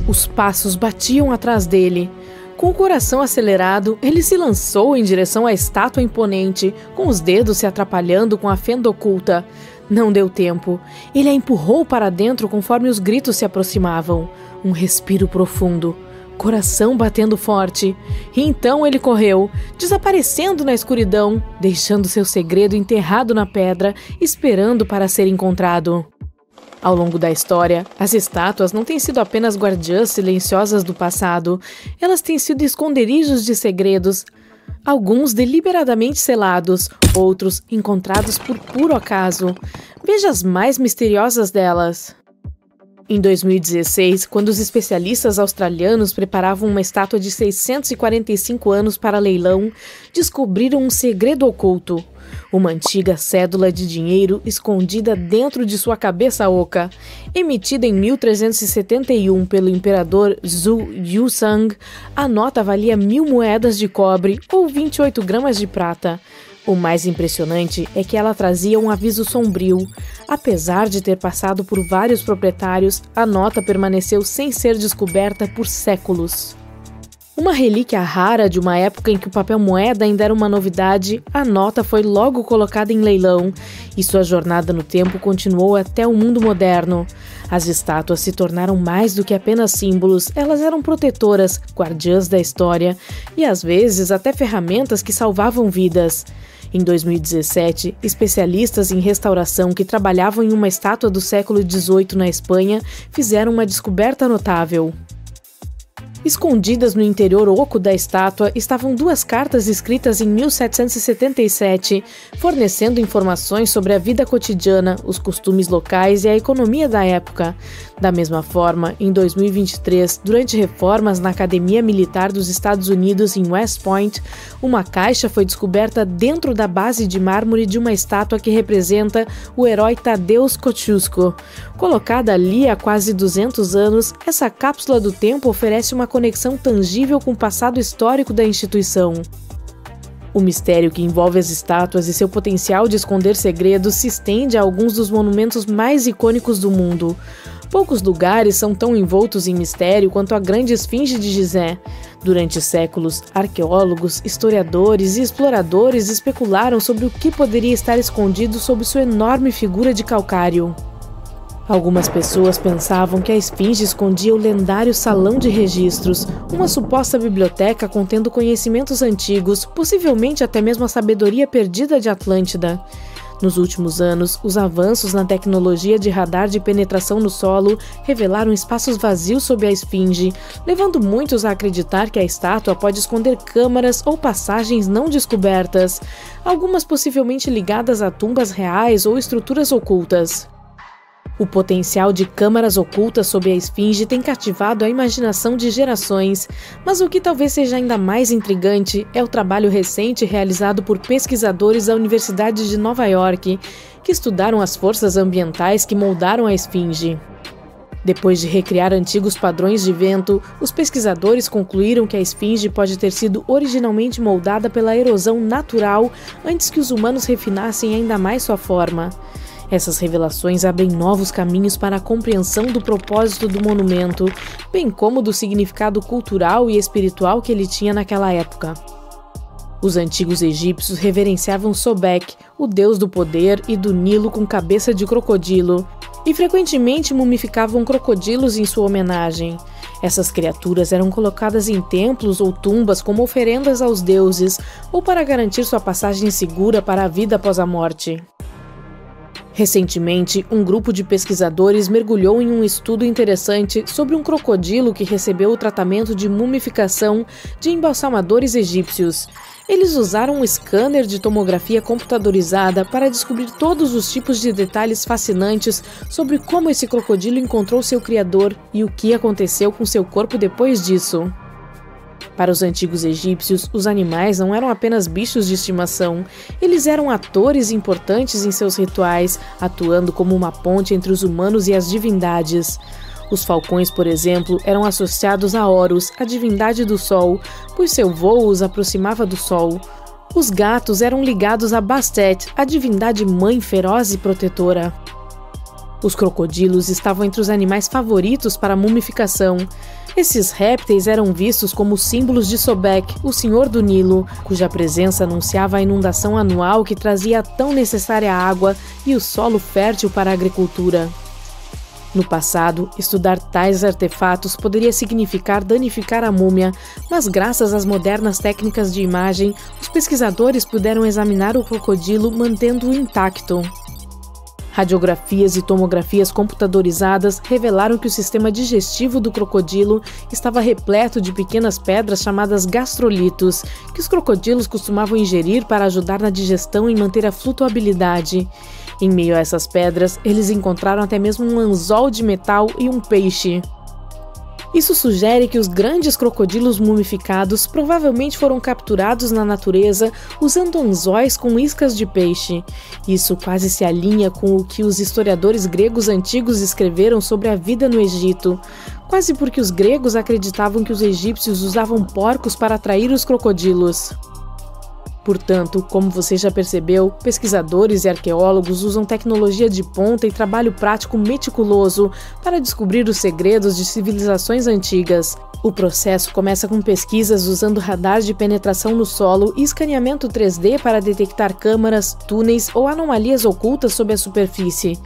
Os passos batiam atrás dele. Com o coração acelerado, ele se lançou em direção à estátua imponente, com os dedos se atrapalhando com a fenda oculta. Não deu tempo. Ele a empurrou para dentro conforme os gritos se aproximavam. Um respiro profundo. Coração batendo forte. E então ele correu, desaparecendo na escuridão, deixando seu segredo enterrado na pedra, esperando para ser encontrado. Ao longo da história, as estátuas não têm sido apenas guardiãs silenciosas do passado, elas têm sido esconderijos de segredos, alguns deliberadamente selados, outros encontrados por puro acaso. Veja as mais misteriosas delas. Em 2016, quando os especialistas australianos preparavam uma estátua de 645 anos para leilão, descobriram um segredo oculto. Uma antiga cédula de dinheiro escondida dentro de sua cabeça oca. Emitida em 1371 pelo imperador Zhu Yuzhang, a nota valia 1000 moedas de cobre ou 28 gramas de prata. O mais impressionante é que ela trazia um aviso sombrio. Apesar de ter passado por vários proprietários, a nota permaneceu sem ser descoberta por séculos. Uma relíquia rara de uma época em que o papel moeda ainda era uma novidade, a nota foi logo colocada em leilão e sua jornada no tempo continuou até o mundo moderno. As estátuas se tornaram mais do que apenas símbolos, elas eram protetoras, guardiãs da história e às vezes até ferramentas que salvavam vidas. Em 2017, especialistas em restauração que trabalhavam em uma estátua do século XVIII na Espanha fizeram uma descoberta notável. Escondidas no interior oco da estátua estavam 2 cartas escritas em 1777, fornecendo informações sobre a vida cotidiana, os costumes locais e a economia da época. Da mesma forma, em 2023, durante reformas na Academia Militar dos Estados Unidos em West Point, uma caixa foi descoberta dentro da base de mármore de uma estátua que representa o herói Tadeusz Kościuszko. Colocada ali há quase 200 anos, essa cápsula do tempo oferece uma conexão tangível com o passado histórico da instituição. O mistério que envolve as estátuas e seu potencial de esconder segredos se estende a alguns dos monumentos mais icônicos do mundo. Poucos lugares são tão envoltos em mistério quanto a grande esfinge de Gizé. Durante séculos, arqueólogos, historiadores e exploradores especularam sobre o que poderia estar escondido sob sua enorme figura de calcário. Algumas pessoas pensavam que a esfinge escondia o lendário salão de registros, uma suposta biblioteca contendo conhecimentos antigos, possivelmente até mesmo a sabedoria perdida de Atlântida. Nos últimos anos, os avanços na tecnologia de radar de penetração no solo revelaram espaços vazios sob a esfinge, levando muitos a acreditar que a estátua pode esconder câmaras ou passagens não descobertas, algumas possivelmente ligadas a tumbas reais ou estruturas ocultas. O potencial de câmaras ocultas sob a esfinge tem cativado a imaginação de gerações, mas o que talvez seja ainda mais intrigante é o trabalho recente realizado por pesquisadores da Universidade de Nova York, que estudaram as forças ambientais que moldaram a esfinge. Depois de recriar antigos padrões de vento, os pesquisadores concluíram que a esfinge pode ter sido originalmente moldada pela erosão natural antes que os humanos refinassem ainda mais sua forma. Essas revelações abrem novos caminhos para a compreensão do propósito do monumento, bem como do significado cultural e espiritual que ele tinha naquela época. Os antigos egípcios reverenciavam Sobek, o deus do poder e do Nilo com cabeça de crocodilo, e frequentemente mumificavam crocodilos em sua homenagem. Essas criaturas eram colocadas em templos ou tumbas como oferendas aos deuses, ou para garantir sua passagem segura para a vida após a morte. Recentemente, um grupo de pesquisadores mergulhou em um estudo interessante sobre um crocodilo que recebeu o tratamento de mumificação de embalsamadores egípcios. Eles usaram um scanner de tomografia computadorizada para descobrir todos os tipos de detalhes fascinantes sobre como esse crocodilo encontrou seu criador e o que aconteceu com seu corpo depois disso. Para os antigos egípcios, os animais não eram apenas bichos de estimação, eles eram atores importantes em seus rituais, atuando como uma ponte entre os humanos e as divindades. Os falcões, por exemplo, eram associados a Horus, a divindade do sol, pois seu voo os aproximava do sol. Os gatos eram ligados a Bastet, a divindade mãe feroz e protetora. Os crocodilos estavam entre os animais favoritos para a mumificação. Esses répteis eram vistos como símbolos de Sobek, o Senhor do Nilo, cuja presença anunciava a inundação anual que trazia a tão necessária água e o solo fértil para a agricultura. No passado, estudar tais artefatos poderia significar danificar a múmia, mas graças às modernas técnicas de imagem, os pesquisadores puderam examinar o crocodilo mantendo-o intacto. Radiografias e tomografias computadorizadas revelaram que o sistema digestivo do crocodilo estava repleto de pequenas pedras chamadas gastrolitos, que os crocodilos costumavam ingerir para ajudar na digestão e manter a flutuabilidade. Em meio a essas pedras, eles encontraram até mesmo um anzol de metal e um peixe. Isso sugere que os grandes crocodilos mumificados provavelmente foram capturados na natureza usando anzóis com iscas de peixe. Isso quase se alinha com o que os historiadores gregos antigos escreveram sobre a vida no Egito. Quase porque os gregos acreditavam que os egípcios usavam porcos para atrair os crocodilos. Portanto, como você já percebeu, pesquisadores e arqueólogos usam tecnologia de ponta e trabalho prático meticuloso para descobrir os segredos de civilizações antigas. O processo começa com pesquisas usando radar de penetração no solo e escaneamento 3D para detectar câmaras, túneis ou anomalias ocultas sob a superfície.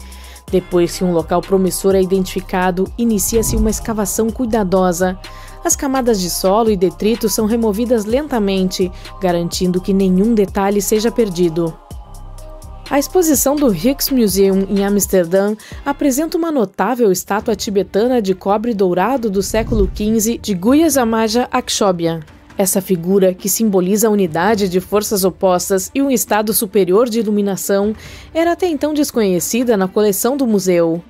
Depois que um local promissor é identificado, inicia-se uma escavação cuidadosa. As camadas de solo e detritos são removidas lentamente, garantindo que nenhum detalhe seja perdido. A exposição do Rijksmuseum em Amsterdã apresenta uma notável estátua tibetana de cobre dourado do século XV de Guya Zamaja Akshobhya. Essa figura, que simboliza a unidade de forças opostas e um estado superior de iluminação, era até então desconhecida na coleção do museu.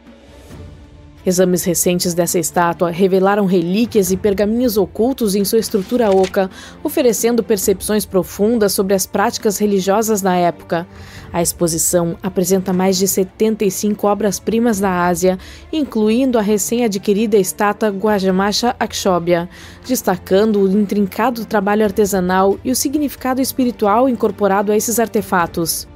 Exames recentes dessa estátua revelaram relíquias e pergaminhos ocultos em sua estrutura oca, oferecendo percepções profundas sobre as práticas religiosas da época. A exposição apresenta mais de 75 obras-primas da Ásia, incluindo a recém-adquirida estátua Gajamsha Akshobhya, destacando o intrincado trabalho artesanal e o significado espiritual incorporado a esses artefatos.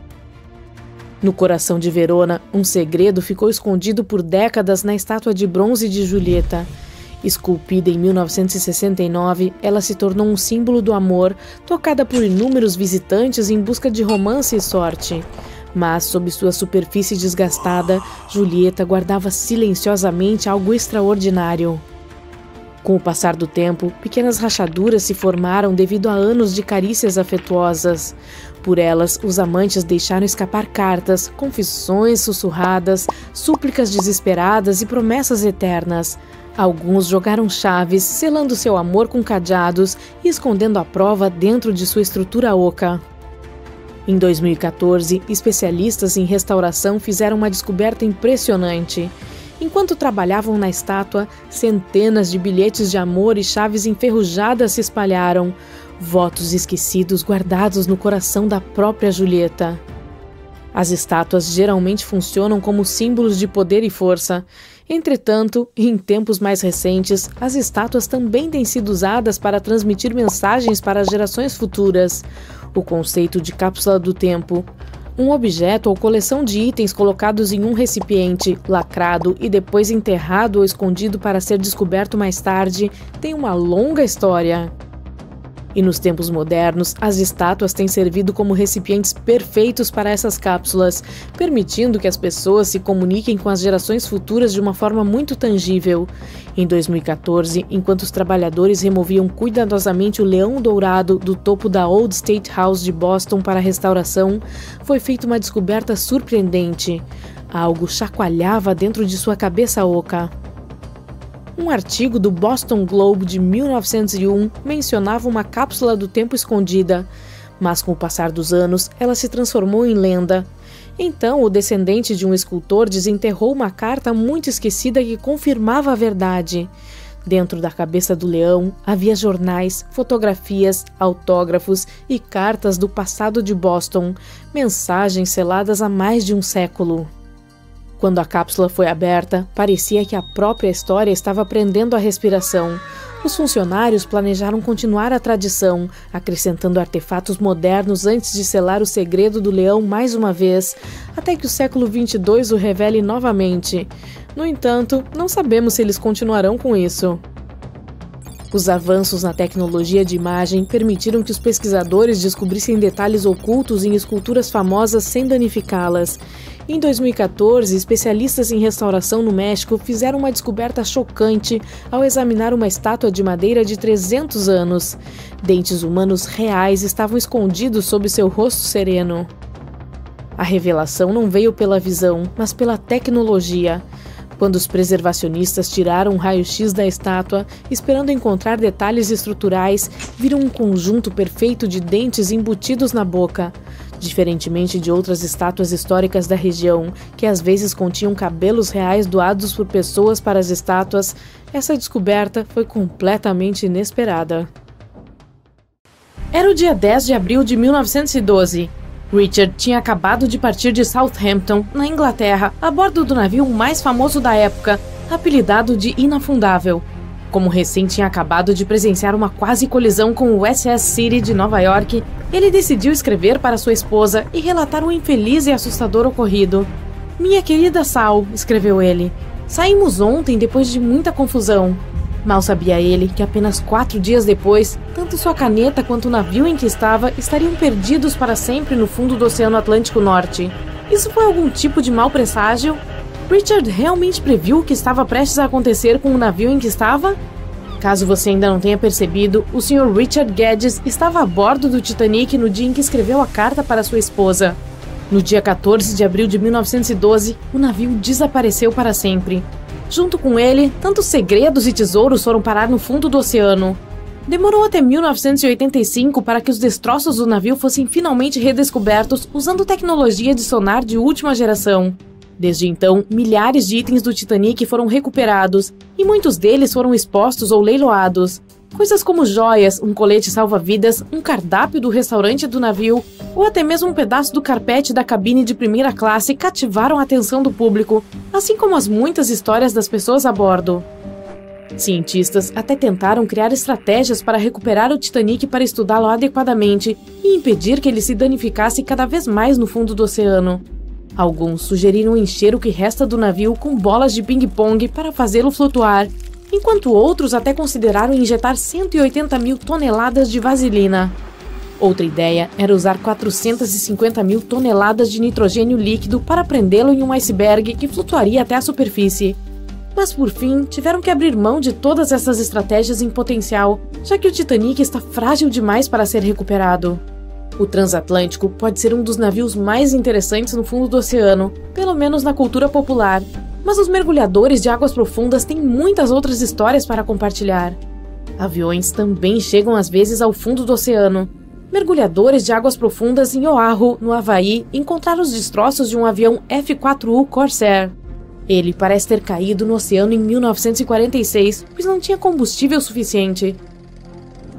No coração de Verona, um segredo ficou escondido por décadas na estátua de bronze de Julieta. Esculpida em 1969, ela se tornou um símbolo do amor, tocada por inúmeros visitantes em busca de romance e sorte. Mas, sob sua superfície desgastada, Julieta guardava silenciosamente algo extraordinário. Com o passar do tempo, pequenas rachaduras se formaram devido a anos de carícias afetuosas. Por elas, os amantes deixaram escapar cartas, confissões sussurradas, súplicas desesperadas e promessas eternas. Alguns jogaram chaves, selando seu amor com cadeados e escondendo a prova dentro de sua estrutura oca. Em 2014, especialistas em restauração fizeram uma descoberta impressionante. Enquanto trabalhavam na estátua, centenas de bilhetes de amor e chaves enferrujadas se espalharam, votos esquecidos guardados no coração da própria Julieta. As estátuas geralmente funcionam como símbolos de poder e força. Entretanto, em tempos mais recentes, as estátuas também têm sido usadas para transmitir mensagens para as gerações futuras. O conceito de cápsula do tempo. Um objeto ou coleção de itens colocados em um recipiente, lacrado e depois enterrado ou escondido para ser descoberto mais tarde, tem uma longa história. E nos tempos modernos, as estátuas têm servido como recipientes perfeitos para essas cápsulas, permitindo que as pessoas se comuniquem com as gerações futuras de uma forma muito tangível. Em 2014, enquanto os trabalhadores removiam cuidadosamente o leão dourado do topo da Old State House de Boston para restauração, foi feita uma descoberta surpreendente. Algo chacoalhava dentro de sua cabeça oca. Um artigo do Boston Globe de 1901 mencionava uma cápsula do tempo escondida, mas com o passar dos anos, ela se transformou em lenda. Então, o descendente de um escultor desenterrou uma carta muito esquecida que confirmava a verdade. Dentro da cabeça do leão havia jornais, fotografias, autógrafos e cartas do passado de Boston, mensagens seladas há mais de um século. Quando a cápsula foi aberta, parecia que a própria história estava prendendo a respiração. Os funcionários planejaram continuar a tradição, acrescentando artefatos modernos antes de selar o segredo do leão mais uma vez, até que o século 22 o revele novamente. No entanto, não sabemos se eles continuarão com isso. Os avanços na tecnologia de imagem permitiram que os pesquisadores descobrissem detalhes ocultos em esculturas famosas sem danificá-las. Em 2014, especialistas em restauração no México fizeram uma descoberta chocante ao examinar uma estátua de madeira de 300 anos. Dentes humanos reais estavam escondidos sob seu rosto sereno. A revelação não veio pela visão, mas pela tecnologia. Quando os preservacionistas tiraram um raio-x da estátua, esperando encontrar detalhes estruturais, viram um conjunto perfeito de dentes embutidos na boca. Diferentemente de outras estátuas históricas da região, que às vezes continham cabelos reais doados por pessoas para as estátuas, essa descoberta foi completamente inesperada. Era o dia 10 de abril de 1912. Richard tinha acabado de partir de Southampton, na Inglaterra, a bordo do navio mais famoso da época, apelidado de Inafundável. Como recém tinha acabado de presenciar uma quase colisão com o SS City de Nova York, ele decidiu escrever para sua esposa e relatar o infeliz e assustador ocorrido. "Minha querida Sal", escreveu ele, "saímos ontem depois de muita confusão." Mal sabia ele que apenas 4 dias depois, tanto sua caneta quanto o navio em que estava estariam perdidos para sempre no fundo do Oceano Atlântico Norte. Isso foi algum tipo de mau presságio? Richard realmente previu o que estava prestes a acontecer com o navio em que estava? Caso você ainda não tenha percebido, o Sr. Richard Geddes estava a bordo do Titanic no dia em que escreveu a carta para sua esposa. No dia 14 de abril de 1912, o navio desapareceu para sempre. Junto com ele, tantos segredos e tesouros foram parar no fundo do oceano. Demorou até 1985 para que os destroços do navio fossem finalmente redescobertos usando tecnologia de sonar de última geração. Desde então, milhares de itens do Titanic foram recuperados, e muitos deles foram expostos ou leiloados. Coisas como joias, um colete salva-vidas, um cardápio do restaurante do navio, ou até mesmo um pedaço do carpete da cabine de primeira classe cativaram a atenção do público, assim como as muitas histórias das pessoas a bordo. Cientistas até tentaram criar estratégias para recuperar o Titanic para estudá-lo adequadamente e impedir que ele se danificasse cada vez mais no fundo do oceano. Alguns sugeriram encher o que resta do navio com bolas de ping-pong para fazê-lo flutuar, enquanto outros até consideraram injetar 180 mil toneladas de vaselina. Outra ideia era usar 450 mil toneladas de nitrogênio líquido para prendê-lo em um iceberg que flutuaria até a superfície. Mas por fim, tiveram que abrir mão de todas essas estratégias em potencial, já que o Titanic está frágil demais para ser recuperado. O transatlântico pode ser um dos navios mais interessantes no fundo do oceano, pelo menos na cultura popular, mas os mergulhadores de águas profundas têm muitas outras histórias para compartilhar. Aviões também chegam às vezes ao fundo do oceano. Mergulhadores de águas profundas em Oahu, no Havaí, encontraram os destroços de um avião F-4U Corsair. Ele parece ter caído no oceano em 1946, pois não tinha combustível suficiente.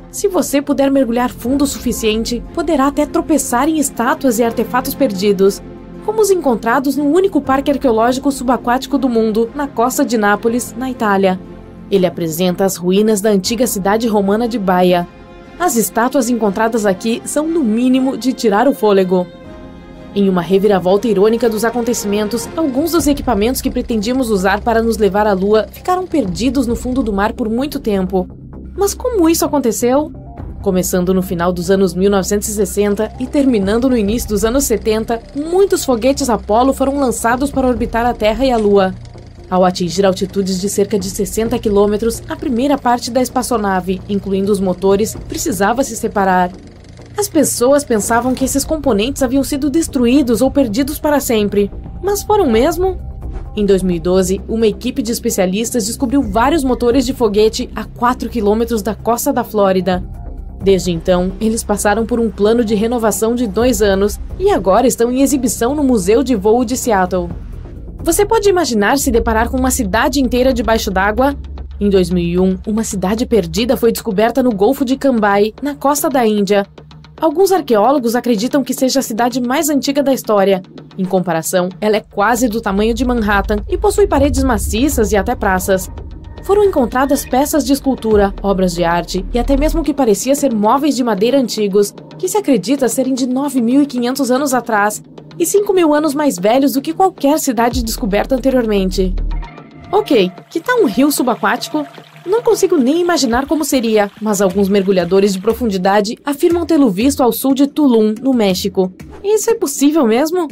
Se você puder mergulhar fundo o suficiente, poderá até tropeçar em estátuas e artefatos perdidos, como os encontrados no único parque arqueológico subaquático do mundo, na costa de Nápoles, na Itália. Ele apresenta as ruínas da antiga cidade romana de Baia. As estátuas encontradas aqui são, no mínimo, de tirar o fôlego. Em uma reviravolta irônica dos acontecimentos, alguns dos equipamentos que pretendíamos usar para nos levar à Lua ficaram perdidos no fundo do mar por muito tempo. Mas como isso aconteceu? Começando no final dos anos 1960 e terminando no início dos anos 70, muitos foguetes Apollo foram lançados para orbitar a Terra e a Lua. Ao atingir altitudes de cerca de 60 quilômetros, a primeira parte da espaçonave, incluindo os motores, precisava se separar. As pessoas pensavam que esses componentes haviam sido destruídos ou perdidos para sempre, mas foram mesmo? Em 2012, uma equipe de especialistas descobriu vários motores de foguete a 4 quilômetros da costa da Flórida. Desde então, eles passaram por um plano de renovação de 2 anos e agora estão em exibição no Museu de Voo de Seattle. Você pode imaginar se deparar com uma cidade inteira debaixo d'água? Em 2001, uma cidade perdida foi descoberta no Golfo de Cambai, na costa da Índia. Alguns arqueólogos acreditam que seja a cidade mais antiga da história. Em comparação, ela é quase do tamanho de Manhattan e possui paredes maciças e até praças. Foram encontradas peças de escultura, obras de arte e até mesmo o que parecia ser móveis de madeira antigos, que se acredita serem de 9.500 anos atrás e 5.000 anos mais velhos do que qualquer cidade descoberta anteriormente. Ok, que tal um rio subaquático? Não consigo nem imaginar como seria, mas alguns mergulhadores de profundidade afirmam tê-lo visto ao sul de Tulum, no México. Isso é possível mesmo?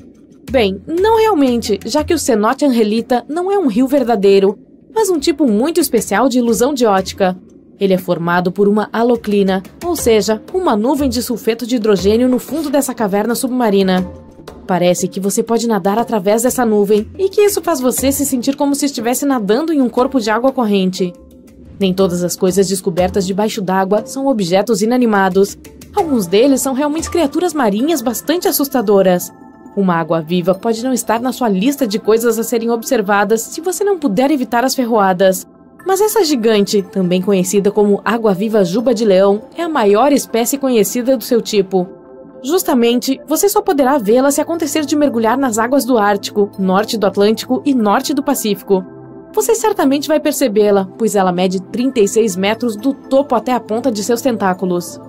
Bem, não realmente, já que o cenote Angelita não é um rio verdadeiro, mas um tipo muito especial de ilusão de ótica. Ele é formado por uma haloclina, ou seja, uma nuvem de sulfeto de hidrogênio no fundo dessa caverna submarina. Parece que você pode nadar através dessa nuvem e que isso faz você se sentir como se estivesse nadando em um corpo de água corrente. Nem todas as coisas descobertas debaixo d'água são objetos inanimados. Alguns deles são realmente criaturas marinhas bastante assustadoras. Uma água-viva pode não estar na sua lista de coisas a serem observadas se você não puder evitar as ferroadas. Mas essa gigante, também conhecida como água-viva juba de leão, é a maior espécie conhecida do seu tipo. Justamente, você só poderá vê-la se acontecer de mergulhar nas águas do Ártico, norte do Atlântico e norte do Pacífico. Você certamente vai percebê-la, pois ela mede 36 metros do topo até a ponta de seus tentáculos.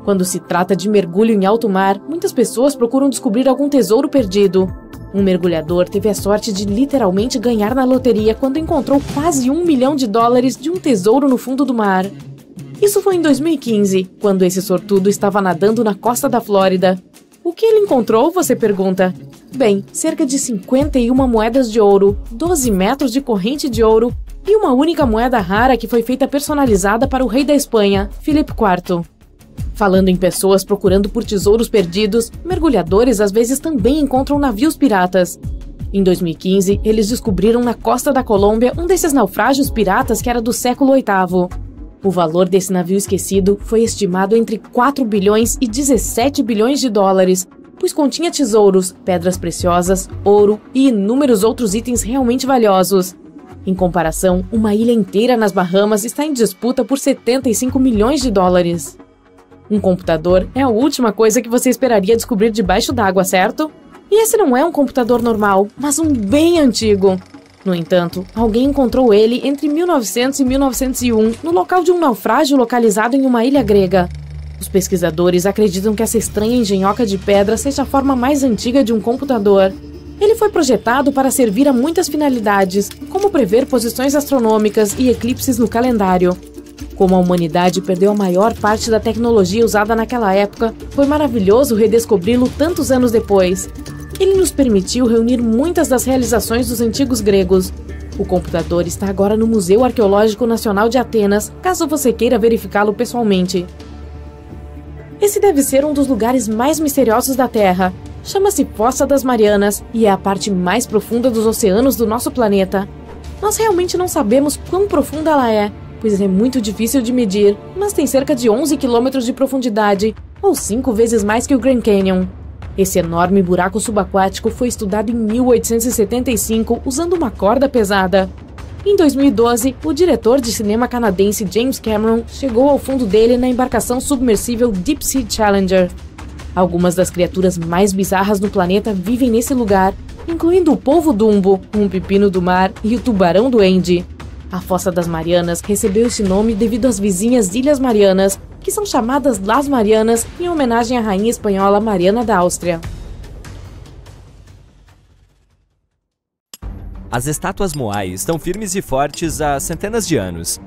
Quando se trata de mergulho em alto mar, muitas pessoas procuram descobrir algum tesouro perdido. Um mergulhador teve a sorte de literalmente ganhar na loteria quando encontrou quase $1 milhão de um tesouro no fundo do mar. Isso foi em 2015, quando esse sortudo estava nadando na costa da Flórida. O que ele encontrou, você pergunta? Bem, cerca de 51 moedas de ouro, 12 metros de corrente de ouro e uma única moeda rara que foi feita personalizada para o rei da Espanha, Filipe IV. Falando em pessoas procurando por tesouros perdidos, mergulhadores às vezes também encontram navios piratas. Em 2015, eles descobriram na costa da Colômbia um desses naufrágios piratas que era do século VIII. O valor desse navio esquecido foi estimado entre 4 bilhões e 17 bilhões de dólares, pois continha tesouros, pedras preciosas, ouro e inúmeros outros itens realmente valiosos. Em comparação, uma ilha inteira nas Bahamas está em disputa por 75 milhões de dólares. Um computador é a última coisa que você esperaria descobrir debaixo d'água, certo? E esse não é um computador normal, mas um bem antigo. No entanto, alguém encontrou ele entre 1900 e 1901 no local de um naufrágio localizado em uma ilha grega. Os pesquisadores acreditam que essa estranha engenhoca de pedra seja a forma mais antiga de um computador. Ele foi projetado para servir a muitas finalidades, como prever posições astronômicas e eclipses no calendário. Como a humanidade perdeu a maior parte da tecnologia usada naquela época, foi maravilhoso redescobri-lo tantos anos depois. Ele nos permitiu reunir muitas das realizações dos antigos gregos. O computador está agora no Museu Arqueológico Nacional de Atenas, caso você queira verificá-lo pessoalmente. Esse deve ser um dos lugares mais misteriosos da Terra. Chama-se Fossa das Marianas e é a parte mais profunda dos oceanos do nosso planeta. Nós realmente não sabemos quão profunda ela é, pois é muito difícil de medir, mas tem cerca de 11 quilômetros de profundidade, ou 5 vezes mais que o Grand Canyon. Esse enorme buraco subaquático foi estudado em 1875 usando uma corda pesada. Em 2012, o diretor de cinema canadense James Cameron chegou ao fundo dele na embarcação submersível Deep Sea Challenger. Algumas das criaturas mais bizarras do planeta vivem nesse lugar, incluindo o polvo dumbo, um pepino do mar e o tubarão duende. A Fossa das Marianas recebeu esse nome devido às vizinhas Ilhas Marianas, que são chamadas Las Marianas em homenagem à rainha espanhola Mariana da Áustria. As estátuas Moai estão firmes e fortes há centenas de anos.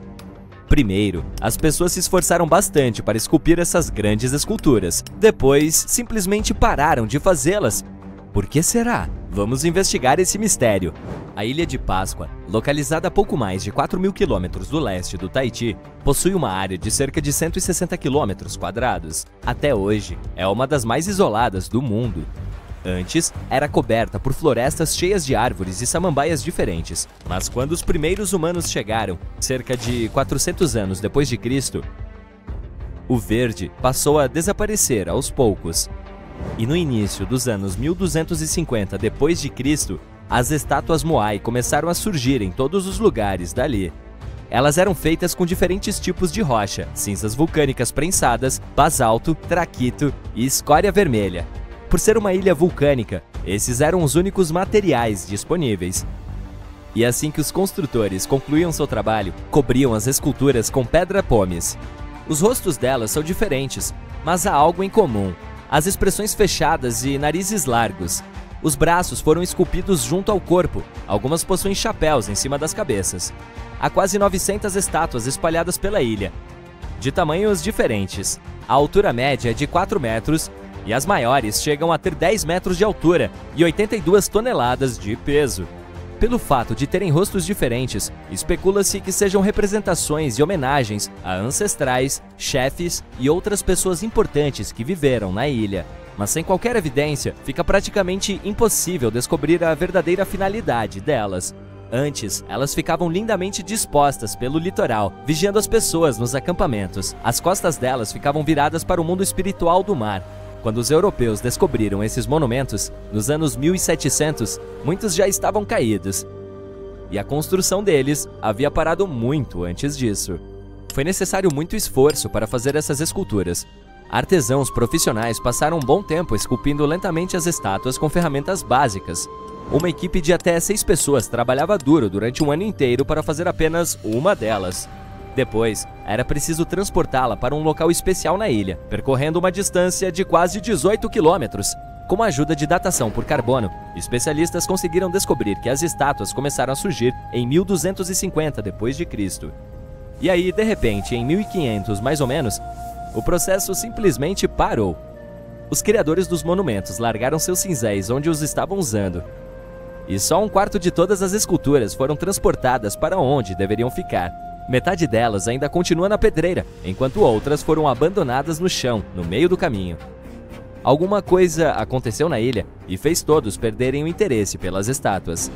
Primeiro, as pessoas se esforçaram bastante para esculpir essas grandes esculturas. Depois, simplesmente pararam de fazê-las. Por que será? Vamos investigar esse mistério. A Ilha de Páscoa, localizada a pouco mais de 4.000 quilômetros do leste do Tahiti, possui uma área de cerca de 160 quilômetros quadrados. Até hoje, é uma das mais isoladas do mundo. Antes, era coberta por florestas cheias de árvores e samambaias diferentes. Mas quando os primeiros humanos chegaram, cerca de 400 anos depois de Cristo, o verde passou a desaparecer aos poucos. E no início dos anos 1250 d.C., as estátuas Moai começaram a surgir em todos os lugares dali. Elas eram feitas com diferentes tipos de rocha, cinzas vulcânicas prensadas, basalto, traquito e escória vermelha. Por ser uma ilha vulcânica, esses eram os únicos materiais disponíveis. E assim que os construtores concluíam seu trabalho, cobriam as esculturas com pedra pómez. Os rostos delas são diferentes, mas há algo em comum: as expressões fechadas e narizes largos. Os braços foram esculpidos junto ao corpo, algumas possuem chapéus em cima das cabeças. Há quase 900 estátuas espalhadas pela ilha, de tamanhos diferentes. A altura média é de 4 metros e as maiores chegam a ter 10 metros de altura e 82 toneladas de peso. Pelo fato de terem rostos diferentes, especula-se que sejam representações e homenagens a ancestrais, chefes e outras pessoas importantes que viveram na ilha. Mas sem qualquer evidência, fica praticamente impossível descobrir a verdadeira finalidade delas. Antes, elas ficavam lindamente dispostas pelo litoral, vigiando as pessoas nos acampamentos. As costas delas ficavam viradas para o mundo espiritual do mar. Quando os europeus descobriram esses monumentos, nos anos 1700, muitos já estavam caídos. E a construção deles havia parado muito antes disso. Foi necessário muito esforço para fazer essas esculturas. Artesãos profissionais passaram um bom tempo esculpindo lentamente as estátuas com ferramentas básicas. Uma equipe de até 6 pessoas trabalhava duro durante um ano inteiro para fazer apenas uma delas. Depois, era preciso transportá-la para um local especial na ilha, percorrendo uma distância de quase 18 quilômetros. Com a ajuda de datação por carbono, especialistas conseguiram descobrir que as estátuas começaram a surgir em 1250 d.C. E aí, de repente, em 1500 mais ou menos, o processo simplesmente parou. Os criadores dos monumentos largaram seus cinzéis onde os estavam usando. E só um quarto de todas as esculturas foram transportadas para onde deveriam ficar. Metade delas ainda continua na pedreira, enquanto outras foram abandonadas no chão, no meio do caminho. Alguma coisa aconteceu na ilha e fez todos perderem o interesse pelas estátuas.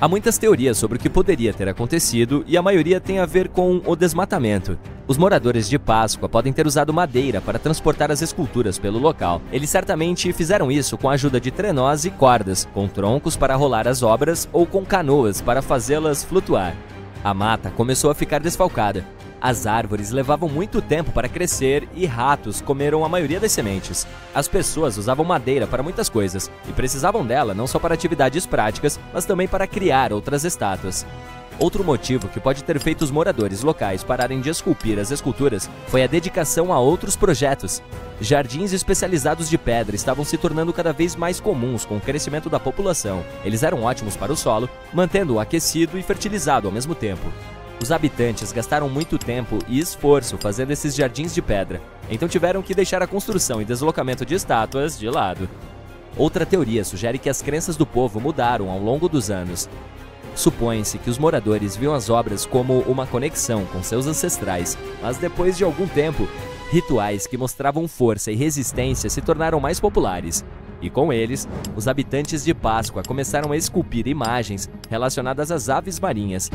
Há muitas teorias sobre o que poderia ter acontecido e a maioria tem a ver com o desmatamento. Os moradores de Páscoa podem ter usado madeira para transportar as esculturas pelo local. Eles certamente fizeram isso com a ajuda de trenós e cordas, com troncos para rolar as obras ou com canoas para fazê-las flutuar. A mata começou a ficar desfalcada. As árvores levavam muito tempo para crescer e ratos comeram a maioria das sementes. As pessoas usavam madeira para muitas coisas e precisavam dela não só para atividades práticas, mas também para criar outras estátuas. Outro motivo que pode ter feito os moradores locais pararem de esculpir as esculturas foi a dedicação a outros projetos. Jardins especializados de pedra estavam se tornando cada vez mais comuns com o crescimento da população. Eles eram ótimos para o solo, mantendo-o aquecido e fertilizado ao mesmo tempo. Os habitantes gastaram muito tempo e esforço fazendo esses jardins de pedra, então tiveram que deixar a construção e deslocamento de estátuas de lado. Outra teoria sugere que as crenças do povo mudaram ao longo dos anos. Supõe-se que os moradores viam as obras como uma conexão com seus ancestrais, mas depois de algum tempo, rituais que mostravam força e resistência se tornaram mais populares. E com eles, os habitantes de Páscoa começaram a esculpir imagens relacionadas às aves marinhas,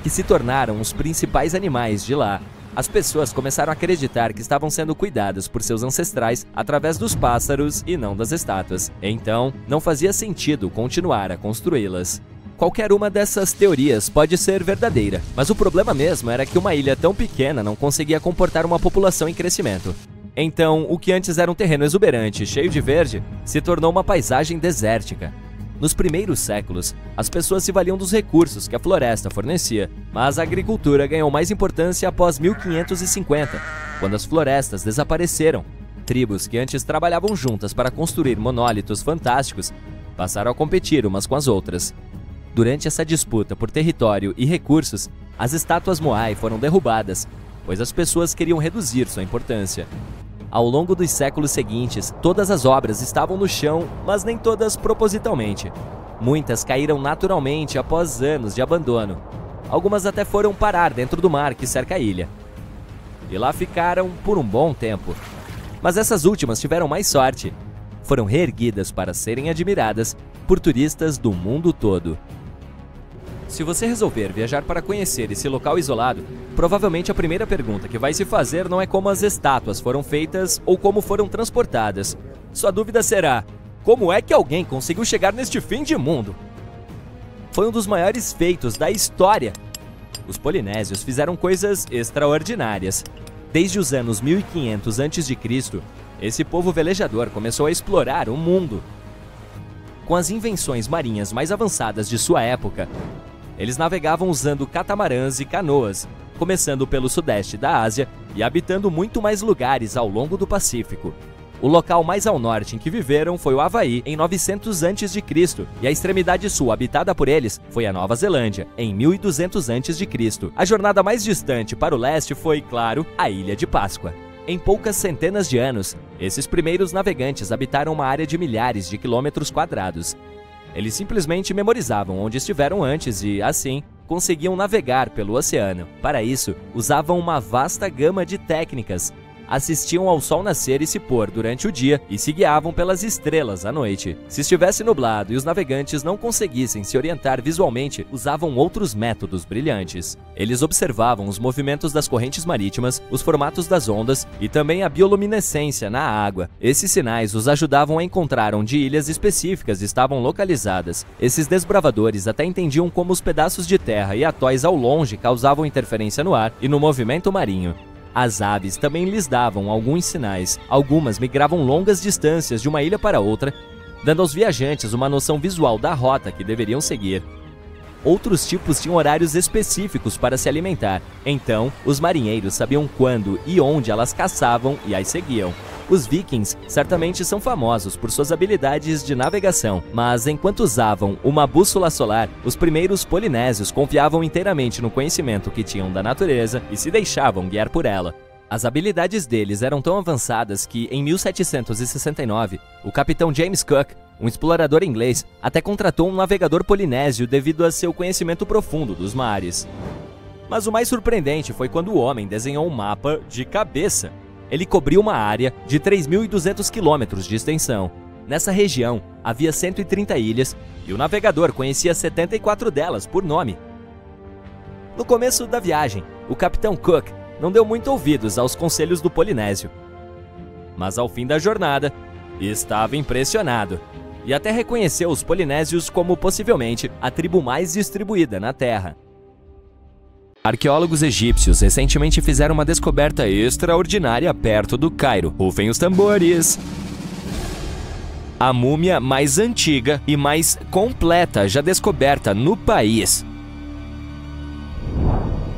que se tornaram os principais animais de lá. As pessoas começaram a acreditar que estavam sendo cuidadas por seus ancestrais através dos pássaros e não das estátuas. Então, não fazia sentido continuar a construí-las. Qualquer uma dessas teorias pode ser verdadeira, mas o problema mesmo era que uma ilha tão pequena não conseguia comportar uma população em crescimento. Então, o que antes era um terreno exuberante, cheio de verde, se tornou uma paisagem desértica. Nos primeiros séculos, as pessoas se valiam dos recursos que a floresta fornecia, mas a agricultura ganhou mais importância após 1550, quando as florestas desapareceram. Tribos que antes trabalhavam juntas para construir monólitos fantásticos passaram a competir umas com as outras. Durante essa disputa por território e recursos, as estátuas Moai foram derrubadas, pois as pessoas queriam reduzir sua importância. Ao longo dos séculos seguintes, todas as obras estavam no chão, mas nem todas propositalmente. Muitas caíram naturalmente após anos de abandono. Algumas até foram parar dentro do mar que cerca a ilha. E lá ficaram por um bom tempo. Mas essas últimas tiveram mais sorte. Foram reerguidas para serem admiradas por turistas do mundo todo. Se você resolver viajar para conhecer esse local isolado, provavelmente a primeira pergunta que vai se fazer não é como as estátuas foram feitas ou como foram transportadas. Sua dúvida será: como é que alguém conseguiu chegar neste fim de mundo? Foi um dos maiores feitos da história. os polinésios fizeram coisas extraordinárias. Desde os anos 1500 a.C., esse povo velejador começou a explorar o mundo. Com as invenções marinhas mais avançadas de sua época, eles navegavam usando catamarãs e canoas, começando pelo sudeste da Ásia e habitando muito mais lugares ao longo do Pacífico. O local mais ao norte em que viveram foi o Havaí, em 900 a.C., e a extremidade sul habitada por eles foi a Nova Zelândia, em 1200 a.C. A jornada mais distante para o leste foi, claro, a Ilha de Páscoa. Em poucas centenas de anos, esses primeiros navegantes habitaram uma área de milhares de quilômetros quadrados. Eles simplesmente memorizavam onde estiveram antes e, assim, conseguiam navegar pelo oceano. Para isso, usavam uma vasta gama de técnicas. Assistiam ao sol nascer e se pôr durante o dia e se guiavam pelas estrelas à noite. Se estivesse nublado e os navegantes não conseguissem se orientar visualmente, usavam outros métodos brilhantes. Eles observavam os movimentos das correntes marítimas, os formatos das ondas e também a bioluminescência na água. Esses sinais os ajudavam a encontrar onde ilhas específicas estavam localizadas. Esses desbravadores até entendiam como os pedaços de terra e atóis ao longe causavam interferência no ar e no movimento marinho. As aves também lhes davam alguns sinais. Algumas migravam longas distâncias de uma ilha para outra, dando aos viajantes uma noção visual da rota que deveriam seguir. Outros tipos tinham horários específicos para se alimentar, então os marinheiros sabiam quando e onde elas caçavam e as seguiam. Os vikings certamente são famosos por suas habilidades de navegação, mas enquanto usavam uma bússola solar, os primeiros polinésios confiavam inteiramente no conhecimento que tinham da natureza e se deixavam guiar por ela. As habilidades deles eram tão avançadas que, em 1769, o capitão James Cook, um explorador inglês, até contratou um navegador polinésio devido a seu conhecimento profundo dos mares. Mas o mais surpreendente foi quando o homem desenhou um mapa de cabeça. Ele cobriu uma área de 3.200 quilômetros de extensão. Nessa região, havia 130 ilhas e o navegador conhecia 74 delas por nome. No começo da viagem, o capitão Cook não deu muito ouvidos aos conselhos do polinésio. Mas ao fim da jornada, estava impressionado e até reconheceu os polinésios como possivelmente a tribo mais distribuída na Terra. Arqueólogos egípcios recentemente fizeram uma descoberta extraordinária perto do Cairo. Rufem os tambores! A múmia mais antiga e mais completa já descoberta no país.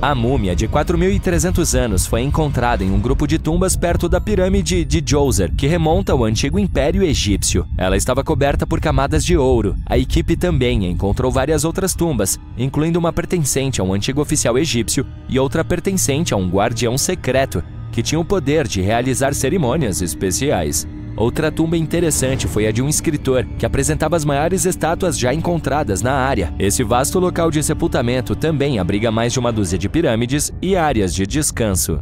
A múmia de 4.300 anos foi encontrada em um grupo de tumbas perto da pirâmide de Djoser, que remonta ao antigo Império Egípcio. Ela estava coberta por camadas de ouro. A equipe também encontrou várias outras tumbas, incluindo uma pertencente a um antigo oficial egípcio e outra pertencente a um guardião secreto, que tinha o poder de realizar cerimônias especiais. Outra tumba interessante foi a de um escritor, que apresentava as maiores estátuas já encontradas na área. Esse vasto local de sepultamento também abriga mais de uma dúzia de pirâmides e áreas de descanso.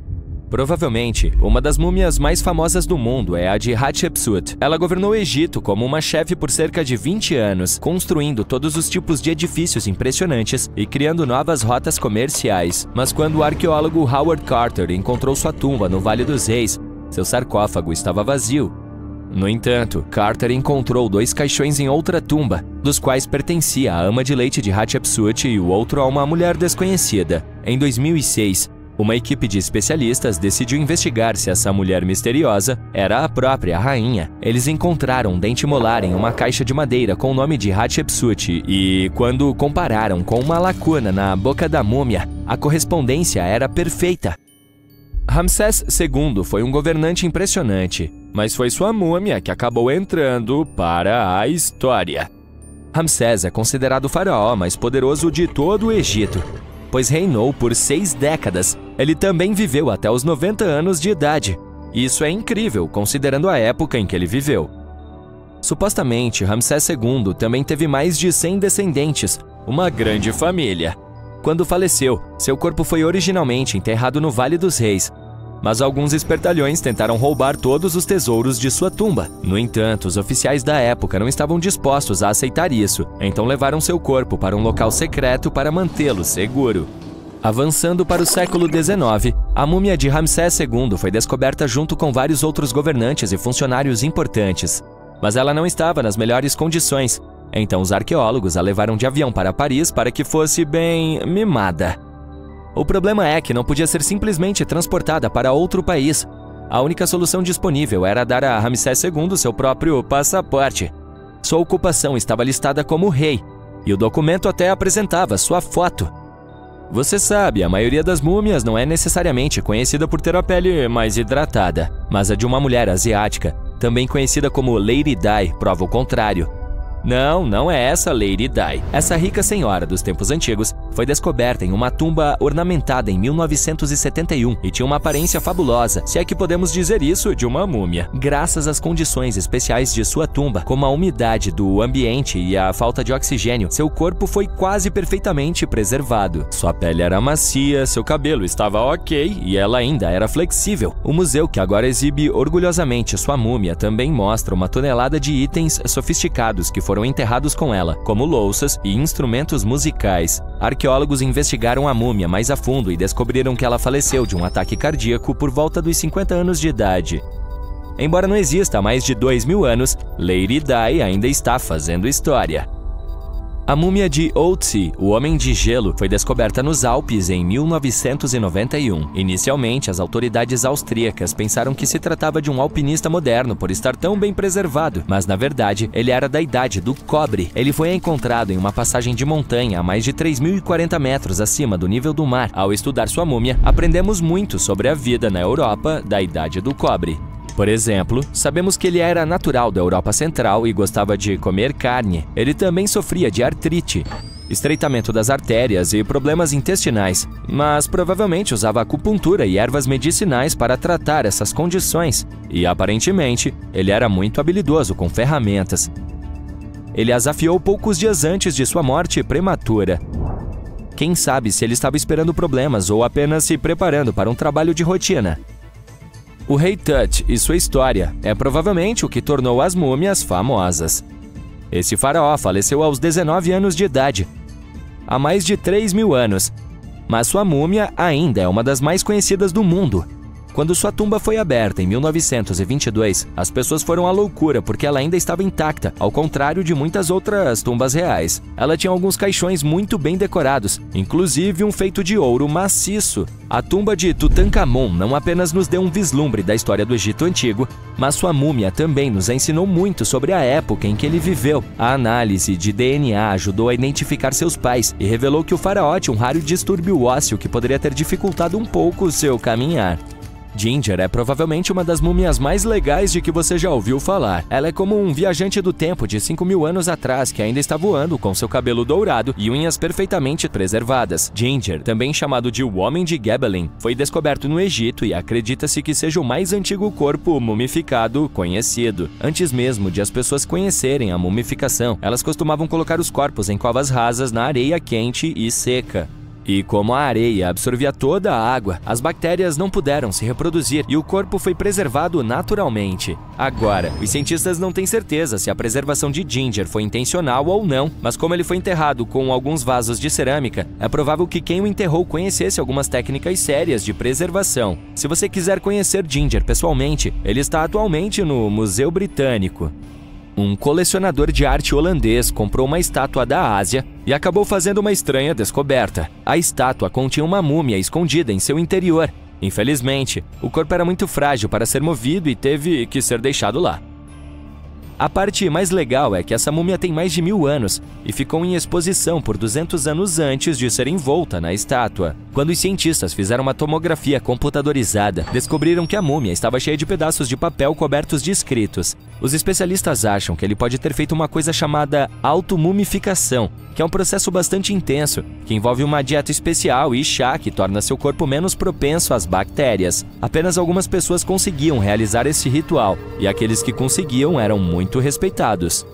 Provavelmente, uma das múmias mais famosas do mundo é a de Hatshepsut. Ela governou o Egito como uma chefe por cerca de 20 anos, construindo todos os tipos de edifícios impressionantes e criando novas rotas comerciais. Mas quando o arqueólogo Howard Carter encontrou sua tumba no Vale dos Reis, seu sarcófago estava vazio. No entanto, Carter encontrou 2 caixões em outra tumba, dos quais pertencia a ama de leite de Hatshepsut e o outro a uma mulher desconhecida. Em 2006, uma equipe de especialistas decidiu investigar se essa mulher misteriosa era a própria rainha. Eles encontraram um dente molar em uma caixa de madeira com o nome de Hatshepsut e, quando compararam com uma lacuna na boca da múmia, a correspondência era perfeita. Ramsés II foi um governante impressionante, mas foi sua múmia que acabou entrando para a história. Ramsés é considerado o faraó mais poderoso de todo o Egito, pois reinou por 6 décadas. Ele também viveu até os 90 anos de idade. Isso é incrível, considerando a época em que ele viveu. Supostamente, Ramsés II também teve mais de 100 descendentes, uma grande família. Quando faleceu, seu corpo foi originalmente enterrado no Vale dos Reis, mas alguns espertalhões tentaram roubar todos os tesouros de sua tumba. No entanto, os oficiais da época não estavam dispostos a aceitar isso, então levaram seu corpo para um local secreto para mantê-lo seguro. Avançando para o século XIX, a múmia de Ramsés II foi descoberta junto com vários outros governantes e funcionários importantes, mas ela não estava nas melhores condições. Então os arqueólogos a levaram de avião para Paris para que fosse bem mimada. O problema é que não podia ser simplesmente transportada para outro país. A única solução disponível era dar a Ramsés II seu próprio passaporte. Sua ocupação estava listada como rei, e o documento até apresentava sua foto. Você sabe, a maioria das múmias não é necessariamente conhecida por ter a pele mais hidratada, mas a de uma mulher asiática, também conhecida como Lady Di, prova o contrário. Não é essa Lady Di. Essa rica senhora dos tempos antigos foi descoberta em uma tumba ornamentada em 1971 e tinha uma aparência fabulosa, se é que podemos dizer isso de uma múmia. Graças às condições especiais de sua tumba, como a umidade do ambiente e a falta de oxigênio, seu corpo foi quase perfeitamente preservado. Sua pele era macia, seu cabelo estava ok e ela ainda era flexível. O museu, que agora exibe orgulhosamente sua múmia, também mostra uma tonelada de itens sofisticados que foram enterrados com ela, como louças e instrumentos musicais. Arqueólogos investigaram a múmia mais a fundo e descobriram que ela faleceu de um ataque cardíaco por volta dos 50 anos de idade. Embora não exista há mais de 2000 anos, Lady Di ainda está fazendo história. A múmia de Ötzi, o Homem de Gelo, foi descoberta nos Alpes em 1991. Inicialmente, as autoridades austríacas pensaram que se tratava de um alpinista moderno por estar tão bem preservado, mas na verdade, ele era da idade do cobre. Ele foi encontrado em uma passagem de montanha a mais de 3.040 metros acima do nível do mar. Ao estudar sua múmia, aprendemos muito sobre a vida na Europa da idade do cobre. Por exemplo, sabemos que ele era natural da Europa Central e gostava de comer carne. Ele também sofria de artrite, estreitamento das artérias e problemas intestinais, mas provavelmente usava acupuntura e ervas medicinais para tratar essas condições. E aparentemente, ele era muito habilidoso com ferramentas. Ele as afiou poucos dias antes de sua morte prematura. Quem sabe se ele estava esperando problemas ou apenas se preparando para um trabalho de rotina. O Rei Tut e sua história é provavelmente o que tornou as múmias famosas. Esse faraó faleceu aos 19 anos de idade, há mais de 3.000 anos, mas sua múmia ainda é uma das mais conhecidas do mundo. Quando sua tumba foi aberta em 1922, as pessoas foram à loucura porque ela ainda estava intacta, ao contrário de muitas outras tumbas reais. Ela tinha alguns caixões muito bem decorados, inclusive um feito de ouro maciço. A tumba de Tutankhamon não apenas nos deu um vislumbre da história do Egito Antigo, mas sua múmia também nos ensinou muito sobre a época em que ele viveu. A análise de DNA ajudou a identificar seus pais e revelou que o faraó tinha um raro distúrbio ósseo que poderia ter dificultado um pouco o seu caminhar. Ginger é provavelmente uma das múmias mais legais de que você já ouviu falar. Ela é como um viajante do tempo de 5.000 anos atrás que ainda está voando com seu cabelo dourado e unhas perfeitamente preservadas. Ginger, também chamado de o Homem de Gebelin, foi descoberto no Egito e acredita-se que seja o mais antigo corpo mumificado conhecido. Antes mesmo de as pessoas conhecerem a mumificação, elas costumavam colocar os corpos em covas rasas na areia quente e seca. E como a areia absorvia toda a água, as bactérias não puderam se reproduzir e o corpo foi preservado naturalmente. Agora, os cientistas não têm certeza se a preservação de Ginger foi intencional ou não, mas como ele foi enterrado com alguns vasos de cerâmica, é provável que quem o enterrou conhecesse algumas técnicas sérias de preservação. Se você quiser conhecer Ginger pessoalmente, ele está atualmente no Museu Britânico. Um colecionador de arte holandês comprou uma estátua da Ásia e acabou fazendo uma estranha descoberta. A estátua continha uma múmia escondida em seu interior. Infelizmente, o corpo era muito frágil para ser movido e teve que ser deixado lá. A parte mais legal é que essa múmia tem mais de 1000 anos e ficou em exposição por 200 anos antes de ser envolta na estátua. Quando os cientistas fizeram uma tomografia computadorizada, descobriram que a múmia estava cheia de pedaços de papel cobertos de escritos. Os especialistas acham que ele pode ter feito uma coisa chamada automumificação, que é um processo bastante intenso, que envolve uma dieta especial e chá que torna seu corpo menos propenso às bactérias. Apenas algumas pessoas conseguiam realizar esse ritual, e aqueles que conseguiam eram muito respeitados.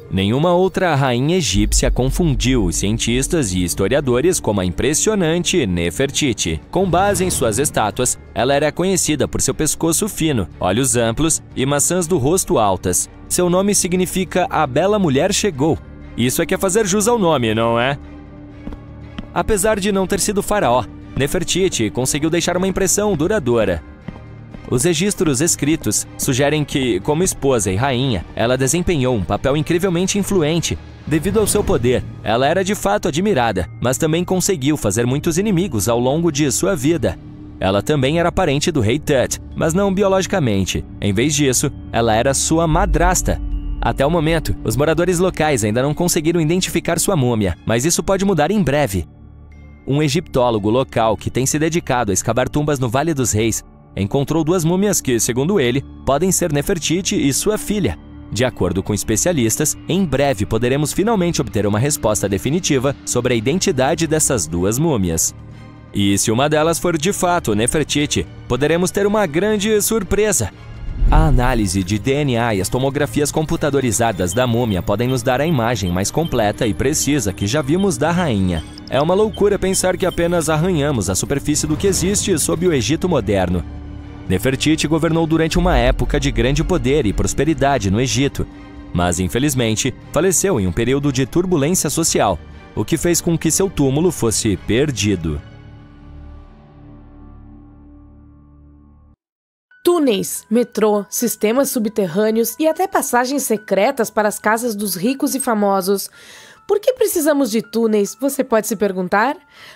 Nenhuma outra rainha egípcia confundiu os cientistas e historiadores como a impressionante Nefertiti. Com base em suas estátuas, ela era conhecida por seu pescoço fino, olhos amplos e maçãs do rosto altas. Seu nome significa "A Bela Mulher Chegou". Isso é que é fazer jus ao nome, não é? Apesar de não ter sido faraó, Nefertiti conseguiu deixar uma impressão duradoura. Os registros escritos sugerem que, como esposa e rainha, ela desempenhou um papel incrivelmente influente. Devido ao seu poder, ela era de fato admirada, mas também conseguiu fazer muitos inimigos ao longo de sua vida. Ela também era parente do rei Tut, mas não biologicamente. Em vez disso, ela era sua madrasta. Até o momento, os moradores locais ainda não conseguiram identificar sua múmia, mas isso pode mudar em breve. Um egiptólogo local que tem se dedicado a escavar tumbas no Vale dos Reis encontrou 2 múmias que, segundo ele, podem ser Nefertiti e sua filha. De acordo com especialistas, em breve poderemos finalmente obter uma resposta definitiva sobre a identidade dessas 2 múmias. E se uma delas for de fato Nefertiti, poderemos ter uma grande surpresa. A análise de DNA e as tomografias computadorizadas da múmia podem nos dar a imagem mais completa e precisa que já vimos da rainha. É uma loucura pensar que apenas arranhamos a superfície do que existe sob o Egito moderno. Nefertiti governou durante uma época de grande poder e prosperidade no Egito, mas infelizmente faleceu em um período de turbulência social, o que fez com que seu túmulo fosse perdido. Túneis, metrô, sistemas subterrâneos e até passagens secretas para as casas dos ricos e famosos. Por que precisamos de túneis, você pode se perguntar?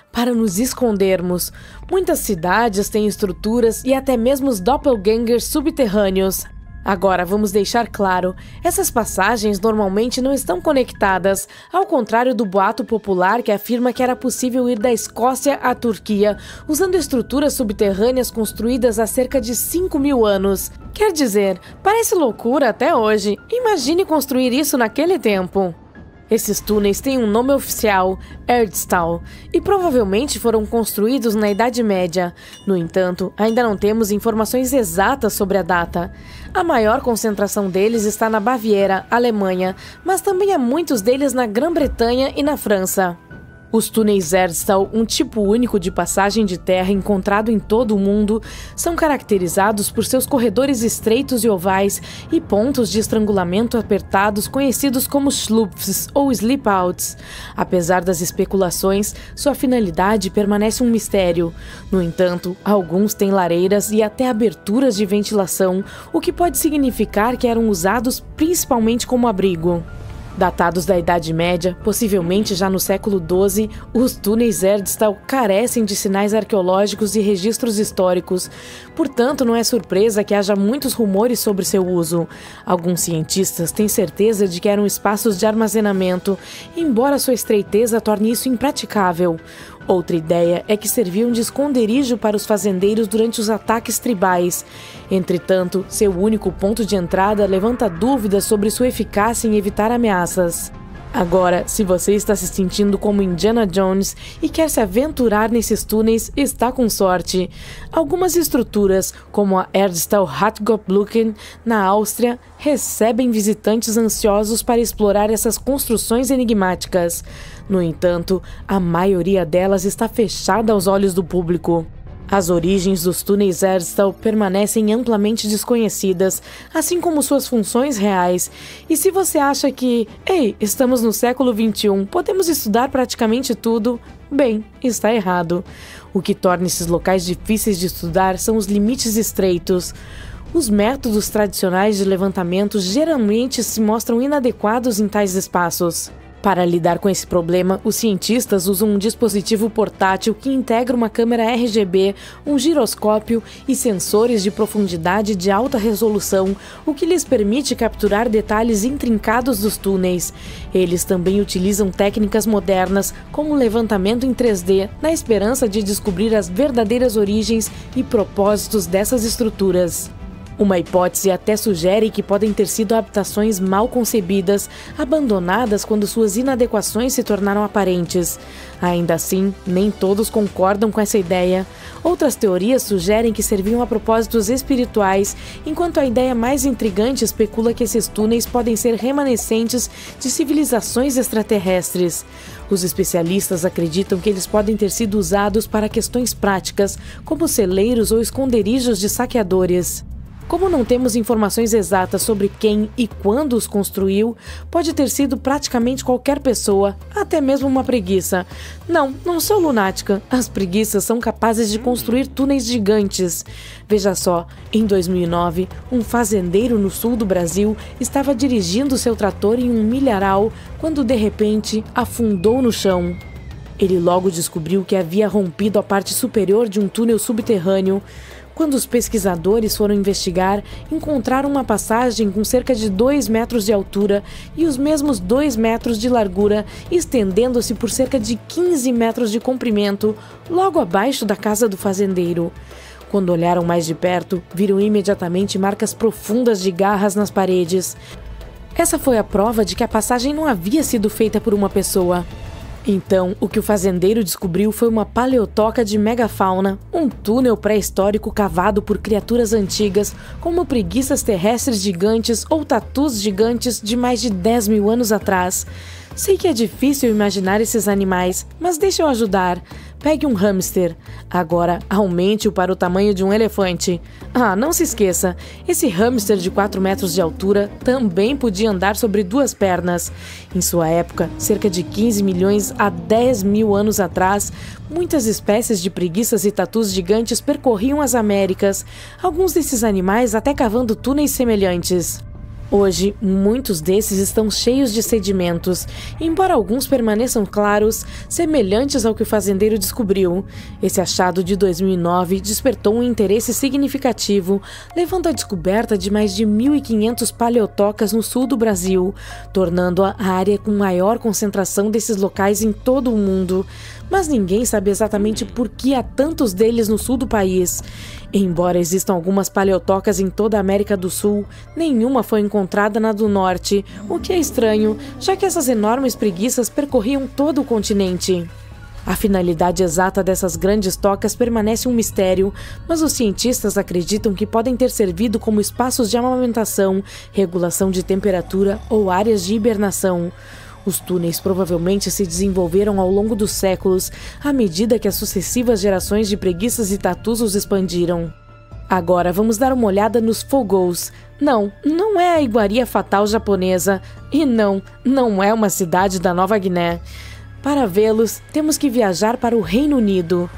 Para nos escondermos. Muitas cidades têm estruturas e até mesmo os doppelgangers subterrâneos. Agora, vamos deixar claro, essas passagens normalmente não estão conectadas, ao contrário do boato popular que afirma que era possível ir da Escócia à Turquia, usando estruturas subterrâneas construídas há cerca de 5.000 anos. Quer dizer, parece loucura até hoje. Imagine construir isso naquele tempo. Esses túneis têm um nome oficial, Erdstall, e provavelmente foram construídos na Idade Média. No entanto, ainda não temos informações exatas sobre a data. A maior concentração deles está na Baviera, Alemanha, mas também há muitos deles na Grã-Bretanha e na França. Os túneis Erdstall, um tipo único de passagem de terra encontrado em todo o mundo, são caracterizados por seus corredores estreitos e ovais e pontos de estrangulamento apertados conhecidos como schlupfs ou sleep-outs. Apesar das especulações, sua finalidade permanece um mistério. No entanto, alguns têm lareiras e até aberturas de ventilação, o que pode significar que eram usados principalmente como abrigo. Datados da Idade Média, possivelmente já no século XII, os túneis Erdstall carecem de sinais arqueológicos e registros históricos. Portanto, não é surpresa que haja muitos rumores sobre seu uso. Alguns cientistas têm certeza de que eram espaços de armazenamento, embora sua estreiteza torne isso impraticável. Outra ideia é que serviam de esconderijo para os fazendeiros durante os ataques tribais. Entretanto, seu único ponto de entrada levanta dúvidas sobre sua eficácia em evitar ameaças. Agora, se você está se sentindo como Indiana Jones e quer se aventurar nesses túneis, está com sorte. Algumas estruturas, como a Erdstall Hattgoblucken, na Áustria, recebem visitantes ansiosos para explorar essas construções enigmáticas. No entanto, a maioria delas está fechada aos olhos do público. As origens dos túneis Erdstall permanecem amplamente desconhecidas, assim como suas funções reais. E se você acha que, estamos no século XXI, podemos estudar praticamente tudo, bem, está errado. O que torna esses locais difíceis de estudar são os limites estreitos. Os métodos tradicionais de levantamento geralmente se mostram inadequados em tais espaços. Para lidar com esse problema, os cientistas usam um dispositivo portátil que integra uma câmera RGB, um giroscópio e sensores de profundidade de alta resolução, o que lhes permite capturar detalhes intrincados dos túneis. Eles também utilizam técnicas modernas, como levantamento em 3D, na esperança de descobrir as verdadeiras origens e propósitos dessas estruturas. Uma hipótese até sugere que podem ter sido adaptações mal concebidas, abandonadas quando suas inadequações se tornaram aparentes. Ainda assim, nem todos concordam com essa ideia. Outras teorias sugerem que serviam a propósitos espirituais, enquanto a ideia mais intrigante especula que esses túneis podem ser remanescentes de civilizações extraterrestres. Os especialistas acreditam que eles podem ter sido usados para questões práticas, como celeiros ou esconderijos de saqueadores. Como não temos informações exatas sobre quem e quando os construiu, pode ter sido praticamente qualquer pessoa, até mesmo uma preguiça. Não sou lunática. As preguiças são capazes de construir túneis gigantes. Veja só, em 2009, um fazendeiro no sul do Brasil estava dirigindo seu trator em um milharal quando de repente afundou no chão. Ele logo descobriu que havia rompido a parte superior de um túnel subterrâneo. Quando os pesquisadores foram investigar, encontraram uma passagem com cerca de 2 metros de altura e os mesmos 2 metros de largura, estendendo-se por cerca de 15 metros de comprimento, logo abaixo da casa do fazendeiro. Quando olharam mais de perto, viram imediatamente marcas profundas de garras nas paredes. Essa foi a prova de que a passagem não havia sido feita por uma pessoa. Então, o que o fazendeiro descobriu foi uma paleotoca de megafauna, um túnel pré-histórico cavado por criaturas antigas, como preguiças terrestres gigantes ou tatus gigantes de mais de 10 mil anos atrás. Sei que é difícil imaginar esses animais, mas deixa eu ajudar. Pegue um hamster. Agora, aumente-o para o tamanho de um elefante. Não se esqueça, esse hamster de 4 metros de altura também podia andar sobre 2 pernas. Em sua época, cerca de 15 milhões a 10 mil anos atrás, muitas espécies de preguiças e tatus gigantes percorriam as Américas, alguns desses animais até cavando túneis semelhantes. Hoje, muitos desses estão cheios de sedimentos, embora alguns permaneçam claros, semelhantes ao que o fazendeiro descobriu. Esse achado de 2009 despertou um interesse significativo, levando à descoberta de mais de 1.500 paleotocas no sul do Brasil, tornando-a a área com maior concentração desses locais em todo o mundo. Mas ninguém sabe exatamente por que há tantos deles no sul do país. Embora existam algumas paleotocas em toda a América do Sul, nenhuma foi encontrada na do Norte, o que é estranho, já que essas enormes preguiças percorriam todo o continente. A finalidade exata dessas grandes tocas permanece um mistério, mas os cientistas acreditam que podem ter servido como espaços de amamentação, regulação de temperatura ou áreas de hibernação. Os túneis provavelmente se desenvolveram ao longo dos séculos, à medida que as sucessivas gerações de preguiças e tatus os expandiram. Agora vamos dar uma olhada nos fogous. Não é a iguaria fatal japonesa. E não é uma cidade da Nova Guiné. Para vê-los, temos que viajar para o Reino Unido.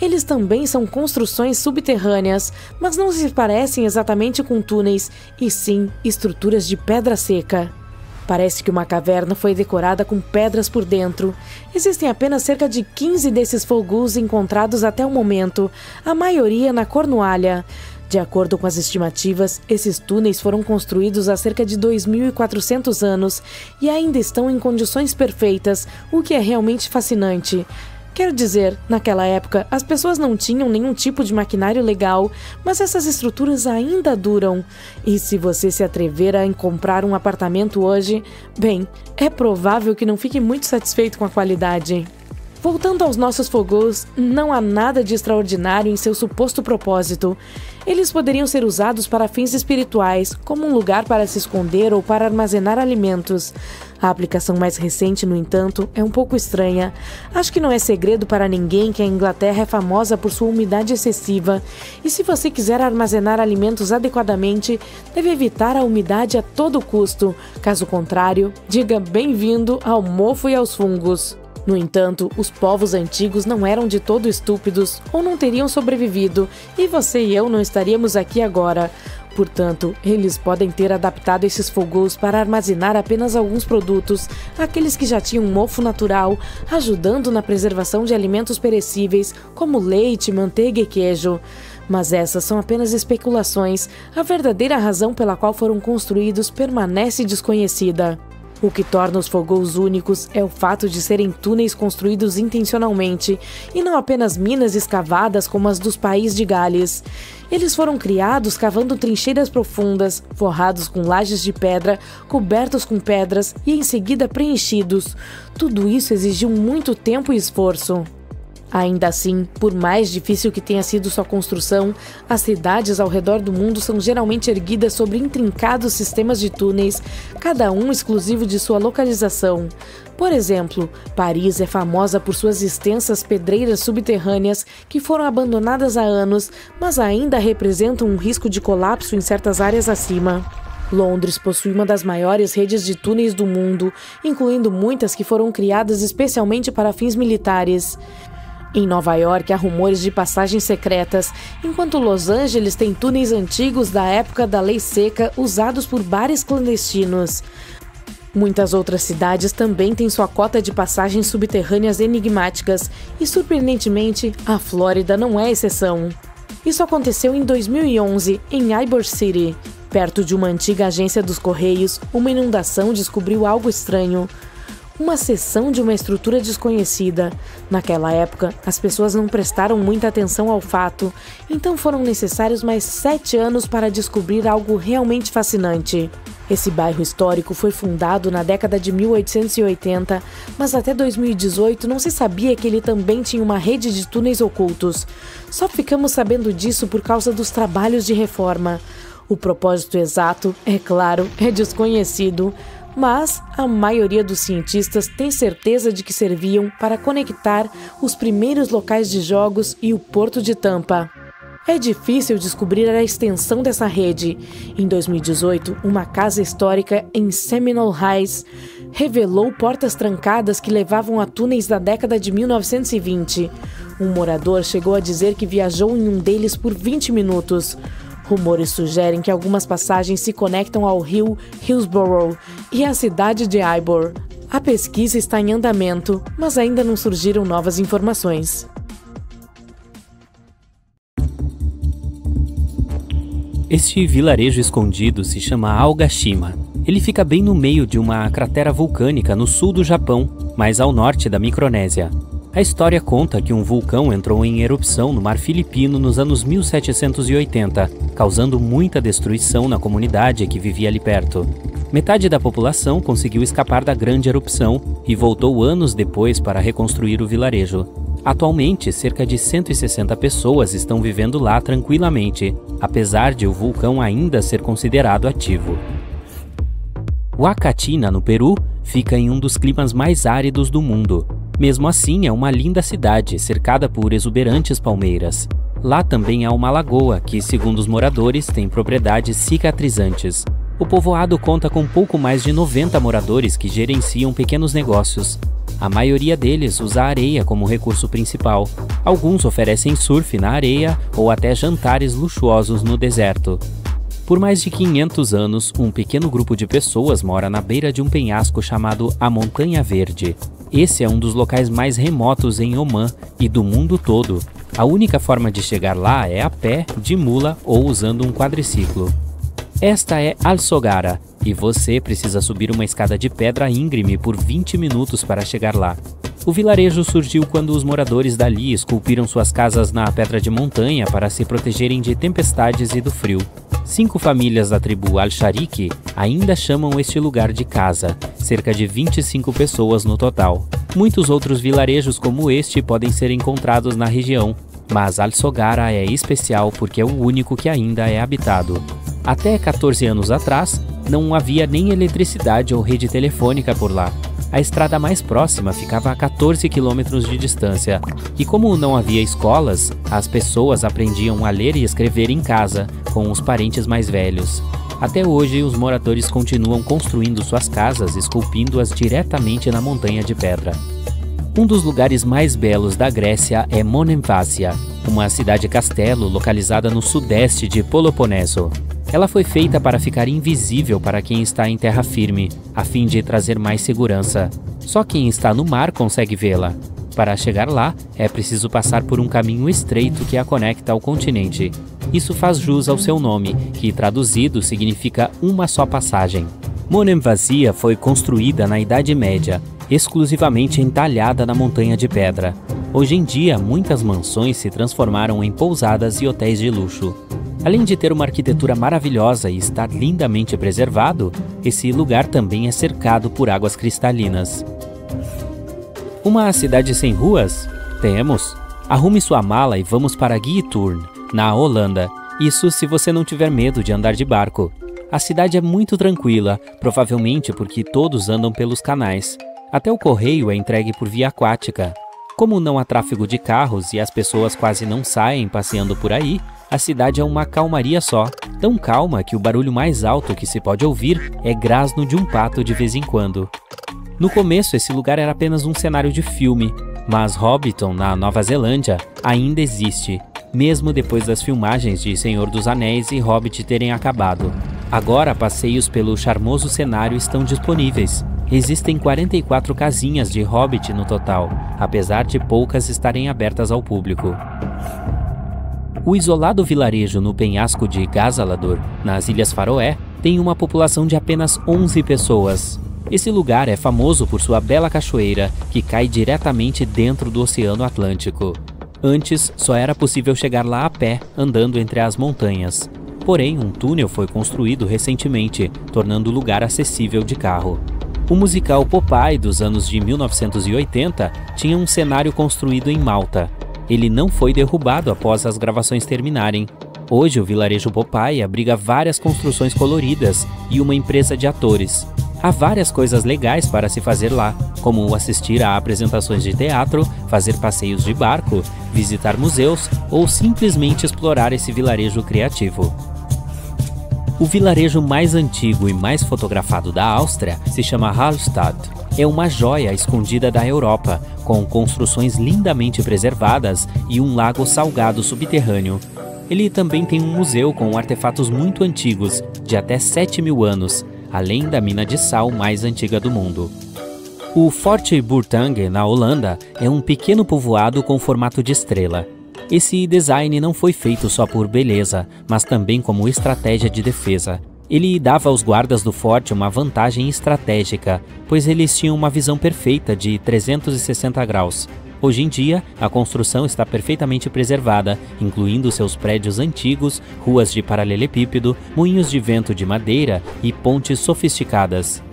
Eles também são construções subterrâneas, mas não se parecem exatamente com túneis, e sim estruturas de pedra seca. Parece que uma caverna foi decorada com pedras por dentro. Existem apenas cerca de 15 desses fogous encontrados até o momento, a maioria na Cornualha. De acordo com as estimativas, esses túneis foram construídos há cerca de 2.400 anos e ainda estão em condições perfeitas, o que é realmente fascinante. Quero dizer, naquela época, as pessoas não tinham nenhum tipo de maquinário legal, mas essas estruturas ainda duram. E se você se atrever a comprar um apartamento hoje, bem, é provável que não fique muito satisfeito com a qualidade. Voltando aos nossos fogous, não há nada de extraordinário em seu suposto propósito. Eles poderiam ser usados para fins espirituais, como um lugar para se esconder ou para armazenar alimentos. A aplicação mais recente, no entanto, é um pouco estranha. Acho que não é segredo para ninguém que a Inglaterra é famosa por sua umidade excessiva. E se você quiser armazenar alimentos adequadamente, deve evitar a umidade a todo custo. Caso contrário, diga bem-vindo ao mofo e aos fungos. No entanto, os povos antigos não eram de todo estúpidos ou não teriam sobrevivido, e você e eu não estaríamos aqui agora. Portanto, eles podem ter adaptado esses fogous para armazenar apenas alguns produtos, aqueles que já tinham mofo natural, ajudando na preservação de alimentos perecíveis, como leite, manteiga e queijo. Mas essas são apenas especulações. A verdadeira razão pela qual foram construídos permanece desconhecida. O que torna os fogous únicos é o fato de serem túneis construídos intencionalmente, e não apenas minas escavadas como as dos País de Gales. Eles foram criados cavando trincheiras profundas, forrados com lajes de pedra, cobertos com pedras e em seguida preenchidos. Tudo isso exigiu muito tempo e esforço. Ainda assim, por mais difícil que tenha sido sua construção, as cidades ao redor do mundo são geralmente erguidas sobre intrincados sistemas de túneis, cada um exclusivo de sua localização. Por exemplo, Paris é famosa por suas extensas pedreiras subterrâneas que foram abandonadas há anos, mas ainda representam um risco de colapso em certas áreas acima. Londres possui uma das maiores redes de túneis do mundo, incluindo muitas que foram criadas especialmente para fins militares. Em Nova York há rumores de passagens secretas, enquanto Los Angeles tem túneis antigos da época da Lei Seca usados por bares clandestinos. Muitas outras cidades também têm sua cota de passagens subterrâneas enigmáticas e, surpreendentemente, a Flórida não é exceção. Isso aconteceu em 2011, em Ybor City. Perto de uma antiga agência dos Correios, uma inundação descobriu algo estranho. Uma seção de uma estrutura desconhecida. Naquela época, as pessoas não prestaram muita atenção ao fato, então foram necessários mais 7 anos para descobrir algo realmente fascinante. Esse bairro histórico foi fundado na década de 1880, mas até 2018 não se sabia que ele também tinha uma rede de túneis ocultos. Só ficamos sabendo disso por causa dos trabalhos de reforma. O propósito exato, é claro, é desconhecido, mas a maioria dos cientistas tem certeza de que serviam para conectar os primeiros locais de jogos e o Porto de Tampa. É difícil descobrir a extensão dessa rede. Em 2018, uma casa histórica em Seminole Heights revelou portas trancadas que levavam a túneis da década de 1920. Um morador chegou a dizer que viajou em um deles por 20 minutos. Rumores sugerem que algumas passagens se conectam ao rio Hillsborough e à cidade de Ybor. A pesquisa está em andamento, mas ainda não surgiram novas informações. Este vilarejo escondido se chama Aogashima. Ele fica bem no meio de uma cratera vulcânica no sul do Japão, mais ao norte da Micronésia. A história conta que um vulcão entrou em erupção no mar Filipino nos anos 1780, causando muita destruição na comunidade que vivia ali perto. Metade da população conseguiu escapar da grande erupção e voltou anos depois para reconstruir o vilarejo. Atualmente, cerca de 160 pessoas estão vivendo lá tranquilamente, apesar de o vulcão ainda ser considerado ativo. Huacatina, no Peru, fica em um dos climas mais áridos do mundo. Mesmo assim, é uma linda cidade, cercada por exuberantes palmeiras. Lá também há uma lagoa, que, segundo os moradores, tem propriedades cicatrizantes. O povoado conta com pouco mais de 90 moradores que gerenciam pequenos negócios. A maioria deles usa a areia como recurso principal. Alguns oferecem surf na areia ou até jantares luxuosos no deserto. Por mais de 500 anos, um pequeno grupo de pessoas mora na beira de um penhasco chamado a Montanha Verde. Esse é um dos locais mais remotos em Omã e do mundo todo. A única forma de chegar lá é a pé, de mula ou usando um quadriciclo. Esta é Alsogara, e você precisa subir uma escada de pedra íngreme por 20 minutos para chegar lá. O vilarejo surgiu quando os moradores dali esculpiram suas casas na pedra de montanha para se protegerem de tempestades e do frio. 5 famílias da tribo Al-Shariki ainda chamam este lugar de casa, cerca de 25 pessoas no total. Muitos outros vilarejos como este podem ser encontrados na região, mas Alsogara é especial porque é o único que ainda é habitado. Até 14 anos atrás, não havia nem eletricidade ou rede telefônica por lá. A estrada mais próxima ficava a 14 quilômetros de distância, e como não havia escolas, as pessoas aprendiam a ler e escrever em casa, com os parentes mais velhos. Até hoje, os moradores continuam construindo suas casas, esculpindo-as diretamente na montanha de pedra. Um dos lugares mais belos da Grécia é Monemvasia, uma cidade-castelo localizada no sudeste de Peloponeso. Ela foi feita para ficar invisível para quem está em terra firme, a fim de trazer mais segurança. Só quem está no mar consegue vê-la. Para chegar lá, é preciso passar por um caminho estreito que a conecta ao continente. Isso faz jus ao seu nome, que traduzido significa uma só passagem. Monemvasia foi construída na Idade Média, exclusivamente entalhada na montanha de pedra. Hoje em dia, muitas mansões se transformaram em pousadas e hotéis de luxo. Além de ter uma arquitetura maravilhosa e estar lindamente preservado, esse lugar também é cercado por águas cristalinas. Uma cidade sem ruas? Temos. Arrume sua mala e vamos para Giethoorn, na Holanda. Isso se você não tiver medo de andar de barco. A cidade é muito tranquila, provavelmente porque todos andam pelos canais. Até o correio é entregue por via aquática. Como não há tráfego de carros e as pessoas quase não saem passeando por aí, a cidade é uma calmaria só, tão calma que o barulho mais alto que se pode ouvir é grasno de um pato de vez em quando. No começo, esse lugar era apenas um cenário de filme, mas Hobbiton, na Nova Zelândia, ainda existe, mesmo depois das filmagens de Senhor dos Anéis e Hobbit terem acabado. Agora, passeios pelo charmoso cenário estão disponíveis. Existem 44 casinhas de Hobbit no total, apesar de poucas estarem abertas ao público. O isolado vilarejo no penhasco de Gazalador, nas Ilhas Faroé, tem uma população de apenas 11 pessoas. Esse lugar é famoso por sua bela cachoeira, que cai diretamente dentro do Oceano Atlântico. Antes, só era possível chegar lá a pé, andando entre as montanhas. Porém, um túnel foi construído recentemente, tornando o lugar acessível de carro. O musical Popeye dos anos de 1980 tinha um cenário construído em Malta. Ele não foi derrubado após as gravações terminarem. Hoje, o vilarejo Popeye abriga várias construções coloridas e uma empresa de atores. Há várias coisas legais para se fazer lá, como assistir a apresentações de teatro, fazer passeios de barco, visitar museus ou simplesmente explorar esse vilarejo criativo. O vilarejo mais antigo e mais fotografado da Áustria se chama Hallstatt. É uma joia escondida da Europa, com construções lindamente preservadas e um lago salgado subterrâneo. Ele também tem um museu com artefatos muito antigos, de até 7.000 anos, além da mina de sal mais antiga do mundo. O Forte Burtange, na Holanda, é um pequeno povoado com formato de estrela. Esse design não foi feito só por beleza, mas também como estratégia de defesa. Ele dava aos guardas do forte uma vantagem estratégica, pois eles tinham uma visão perfeita de 360 graus. Hoje em dia, a construção está perfeitamente preservada, incluindo seus prédios antigos, ruas de paralelepípedo, moinhos de vento de madeira e pontes sofisticadas.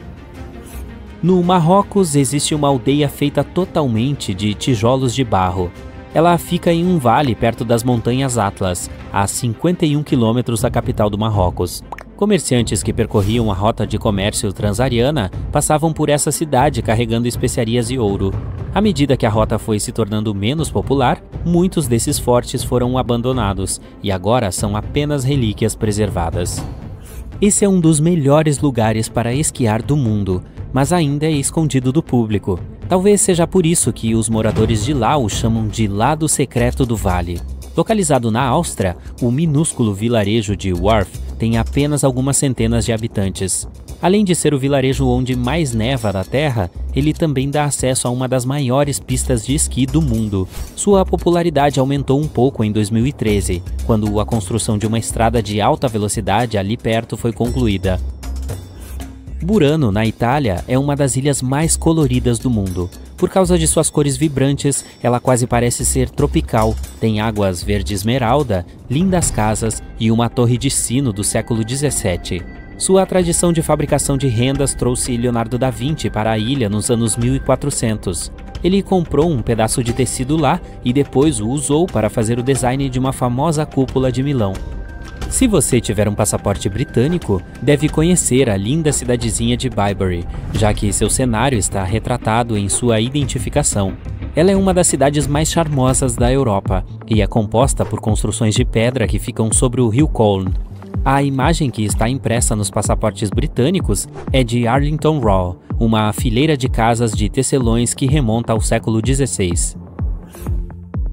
No Marrocos existe uma aldeia feita totalmente de tijolos de barro. Ela fica em um vale perto das montanhas Atlas, a 51 quilômetros da capital do Marrocos. Comerciantes que percorriam a rota de comércio transariana passavam por essa cidade carregando especiarias e ouro. À medida que a rota foi se tornando menos popular, muitos desses fortes foram abandonados e agora são apenas relíquias preservadas. Esse é um dos melhores lugares para esquiar do mundo, mas ainda é escondido do público. Talvez seja por isso que os moradores de lá o chamam de Lado Secreto do Vale. Localizado na Áustria, o minúsculo vilarejo de Wharf tem apenas algumas centenas de habitantes. Além de ser o vilarejo onde mais neva da Terra, ele também dá acesso a uma das maiores pistas de esqui do mundo. Sua popularidade aumentou um pouco em 2013, quando a construção de uma estrada de alta velocidade ali perto foi concluída. Burano, na Itália, é uma das ilhas mais coloridas do mundo. Por causa de suas cores vibrantes, ela quase parece ser tropical. Tem águas verde esmeralda, lindas casas e uma torre de sino do século XVII. Sua tradição de fabricação de rendas trouxe Leonardo da Vinci para a ilha nos anos 1400. Ele comprou um pedaço de tecido lá e depois o usou para fazer o design de uma famosa cúpula de Milão. Se você tiver um passaporte britânico, deve conhecer a linda cidadezinha de Byberry, já que seu cenário está retratado em sua identificação. Ela é uma das cidades mais charmosas da Europa e é composta por construções de pedra que ficam sobre o rio Colne. A imagem que está impressa nos passaportes britânicos é de Arlington Raw, uma fileira de casas de tecelões que remonta ao século XVI.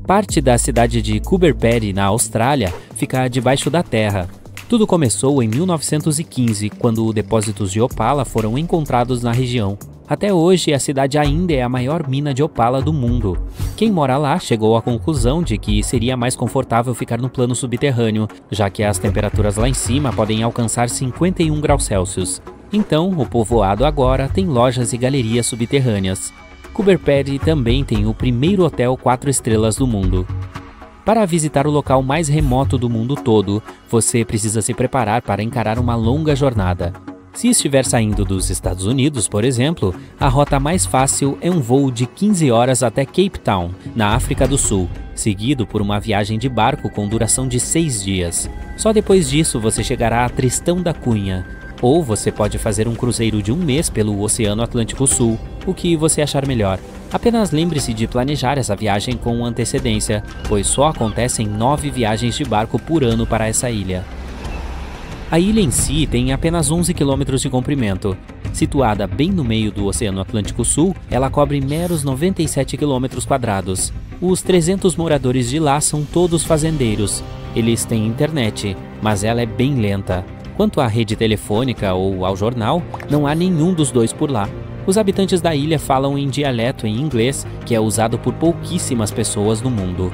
Parte da cidade de Coober Pedy, na Austrália, fica debaixo da terra. Tudo começou em 1915, quando depósitos de opala foram encontrados na região. Até hoje, a cidade ainda é a maior mina de opala do mundo. Quem mora lá chegou à conclusão de que seria mais confortável ficar no plano subterrâneo, já que as temperaturas lá em cima podem alcançar 51 graus Celsius. Então, o povoado agora tem lojas e galerias subterrâneas. Coober Pedy também tem o primeiro hotel 4 estrelas do mundo. Para visitar o local mais remoto do mundo todo, você precisa se preparar para encarar uma longa jornada. Se estiver saindo dos Estados Unidos, por exemplo, a rota mais fácil é um voo de 15 horas até Cape Town, na África do Sul, seguido por uma viagem de barco com duração de 6 dias. Só depois disso você chegará a Tristão da Cunha. Ou você pode fazer um cruzeiro de 1 mês pelo Oceano Atlântico Sul, o que você achar melhor. Apenas lembre-se de planejar essa viagem com antecedência, pois só acontecem 9 viagens de barco por ano para essa ilha. A ilha em si tem apenas 11 km de comprimento. Situada bem no meio do Oceano Atlântico Sul, ela cobre meros 97 km². Os 300 moradores de lá são todos fazendeiros. Eles têm internet, mas ela é bem lenta. Quanto à rede telefônica ou ao jornal, não há nenhum dos dois por lá. Os habitantes da ilha falam em dialeto em inglês, que é usado por pouquíssimas pessoas no mundo.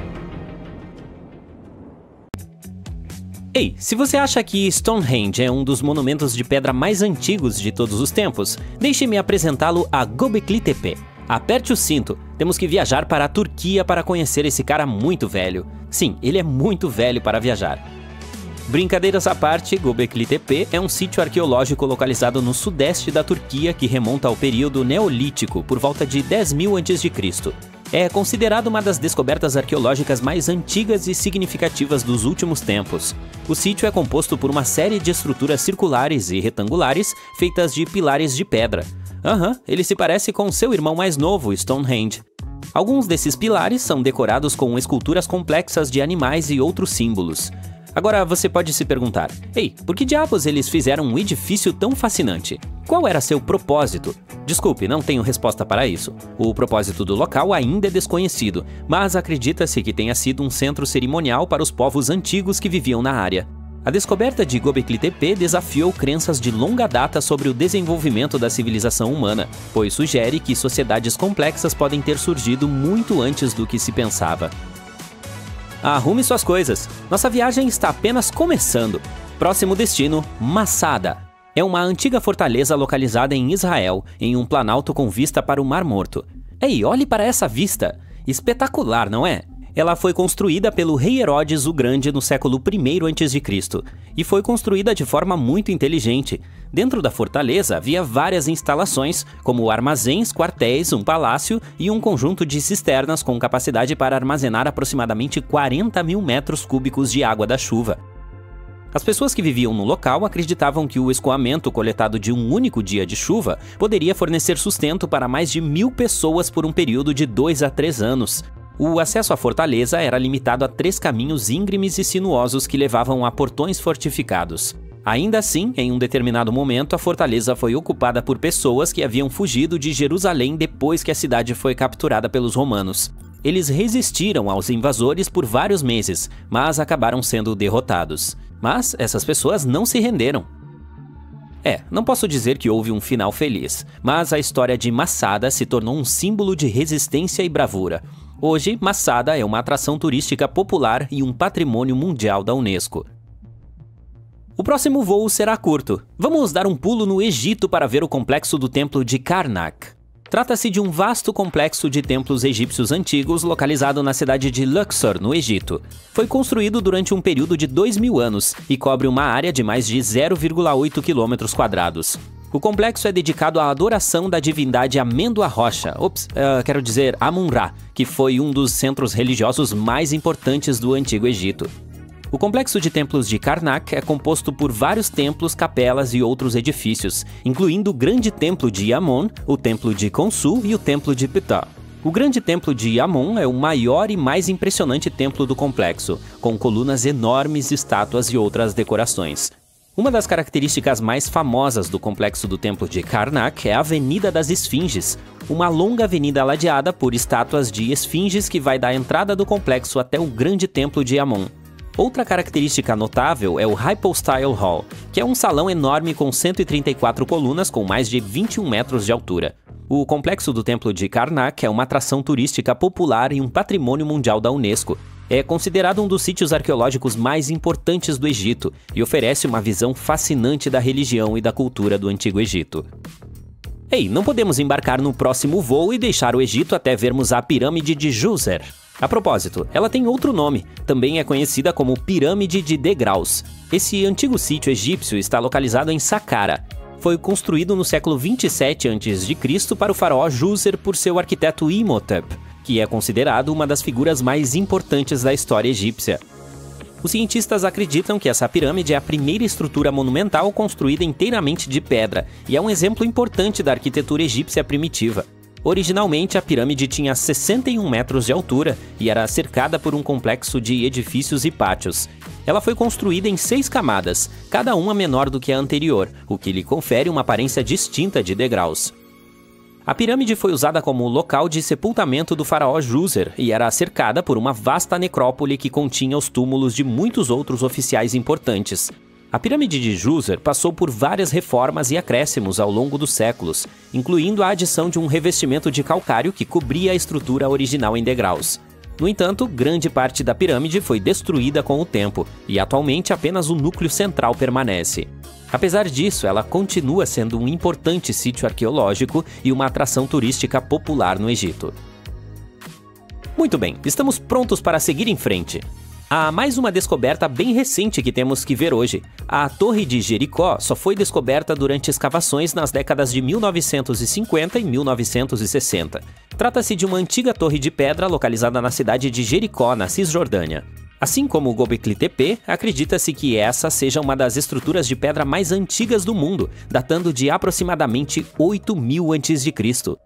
Ei, se você acha que Stonehenge é um dos monumentos de pedra mais antigos de todos os tempos, deixe-me apresentá-lo a Göbekli Tepe. Aperte o cinto, temos que viajar para a Turquia para conhecer esse cara muito velho. Sim, ele é muito velho para viajar. Brincadeiras à parte, Göbekli Tepe é um sítio arqueológico localizado no sudeste da Turquia que remonta ao período neolítico, por volta de 10.000 a.C. É considerado uma das descobertas arqueológicas mais antigas e significativas dos últimos tempos. O sítio é composto por uma série de estruturas circulares e retangulares feitas de pilares de pedra. Ele se parece com seu irmão mais novo, Stonehenge. Alguns desses pilares são decorados com esculturas complexas de animais e outros símbolos. Agora você pode se perguntar, ei, por que diabos eles fizeram um edifício tão fascinante? Qual era seu propósito? Desculpe, não tenho resposta para isso. O propósito do local ainda é desconhecido, mas acredita-se que tenha sido um centro cerimonial para os povos antigos que viviam na área. A descoberta de Göbekli Tepe desafiou crenças de longa data sobre o desenvolvimento da civilização humana, pois sugere que sociedades complexas podem ter surgido muito antes do que se pensava. Arrume suas coisas, nossa viagem está apenas começando. Próximo destino, Masada. É uma antiga fortaleza localizada em Israel, em um planalto com vista para o Mar Morto. Ei, olhe para essa vista! Espetacular, não é? Ela foi construída pelo rei Herodes o Grande no século I a.C. e foi construída de forma muito inteligente. Dentro da fortaleza havia várias instalações, como armazéns, quartéis, um palácio e um conjunto de cisternas com capacidade para armazenar aproximadamente 40.000 metros cúbicos de água da chuva. As pessoas que viviam no local acreditavam que o escoamento coletado de um único dia de chuva poderia fornecer sustento para mais de 1.000 pessoas por um período de 2 a 3 anos. O acesso à fortaleza era limitado a 3 caminhos íngremes e sinuosos que levavam a portões fortificados. Ainda assim, em um determinado momento, a fortaleza foi ocupada por pessoas que haviam fugido de Jerusalém depois que a cidade foi capturada pelos romanos. Eles resistiram aos invasores por vários meses, mas acabaram sendo derrotados. Mas essas pessoas não se renderam. Não posso dizer que houve um final feliz, mas a história de Masada se tornou um símbolo de resistência e bravura. Hoje, Masada é uma atração turística popular e um patrimônio mundial da Unesco. O próximo voo será curto. Vamos dar um pulo no Egito para ver o complexo do Templo de Karnak. Trata-se de um vasto complexo de templos egípcios antigos localizado na cidade de Luxor, no Egito. Foi construído durante um período de 2.000 anos e cobre uma área de mais de 0,8 km². O complexo é dedicado à adoração da divindade Amêndoa Rocha, Amun-Ra, que foi um dos centros religiosos mais importantes do Antigo Egito. O complexo de templos de Karnak é composto por vários templos, capelas e outros edifícios, incluindo o grande templo de Amon, o templo de Khonsu e o templo de Ptah. O grande templo de Amon é o maior e mais impressionante templo do complexo, com colunas enormes, estátuas e outras decorações. Uma das características mais famosas do complexo do Templo de Karnak é a Avenida das Esfinges, uma longa avenida ladeada por estátuas de esfinges que vai da entrada do complexo até o grande templo de Amon. Outra característica notável é o Hypostyle Hall, que é um salão enorme com 134 colunas com mais de 21 metros de altura. O complexo do Templo de Karnak é uma atração turística popular e um patrimônio mundial da Unesco. É considerado um dos sítios arqueológicos mais importantes do Egito e oferece uma visão fascinante da religião e da cultura do Antigo Egito. Ei, não podemos embarcar no próximo voo e deixar o Egito até vermos a Pirâmide de Djoser. A propósito, ela tem outro nome, também é conhecida como Pirâmide de Degraus. Esse antigo sítio egípcio está localizado em Saqqara. foi construído no século 27 a.C. para o faraó Djoser por seu arquiteto Imhotep, que é considerado uma das figuras mais importantes da história egípcia. Os cientistas acreditam que essa pirâmide é a primeira estrutura monumental construída inteiramente de pedra e é um exemplo importante da arquitetura egípcia primitiva. Originalmente, a pirâmide tinha 61 metros de altura e era cercada por um complexo de edifícios e pátios. Ela foi construída em 6 camadas, cada uma menor do que a anterior, o que lhe confere uma aparência distinta de degraus. A pirâmide foi usada como local de sepultamento do faraó Djoser e era cercada por uma vasta necrópole que continha os túmulos de muitos outros oficiais importantes. A pirâmide de Djoser passou por várias reformas e acréscimos ao longo dos séculos, incluindo a adição de um revestimento de calcário que cobria a estrutura original em degraus. No entanto, grande parte da pirâmide foi destruída com o tempo e atualmente apenas o núcleo central permanece. Apesar disso, ela continua sendo um importante sítio arqueológico e uma atração turística popular no Egito. Muito bem, estamos prontos para seguir em frente. Há mais uma descoberta bem recente que temos que ver hoje. A Torre de Jericó só foi descoberta durante escavações nas décadas de 1950 e 1960. Trata-se de uma antiga torre de pedra localizada na cidade de Jericó, na Cisjordânia. Assim como o Göbekli Tepe, acredita-se que essa seja uma das estruturas de pedra mais antigas do mundo, datando de aproximadamente 8.000 a.C.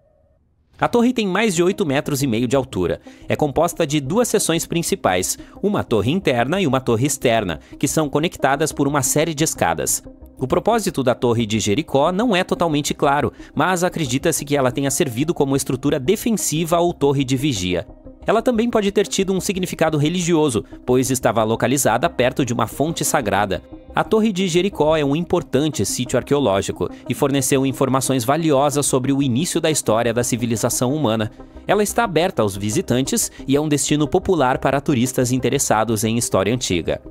A torre tem mais de 8,5 metros de altura. É composta de 2 seções principais, uma torre interna e uma torre externa, que são conectadas por uma série de escadas. O propósito da Torre de Jericó não é totalmente claro, mas acredita-se que ela tenha servido como estrutura defensiva ou torre de vigia. Ela também pode ter tido um significado religioso, pois estava localizada perto de uma fonte sagrada. A Torre de Jericó é um importante sítio arqueológico e forneceu informações valiosas sobre o início da história da civilização humana. Ela está aberta aos visitantes e é um destino popular para turistas interessados em história antiga.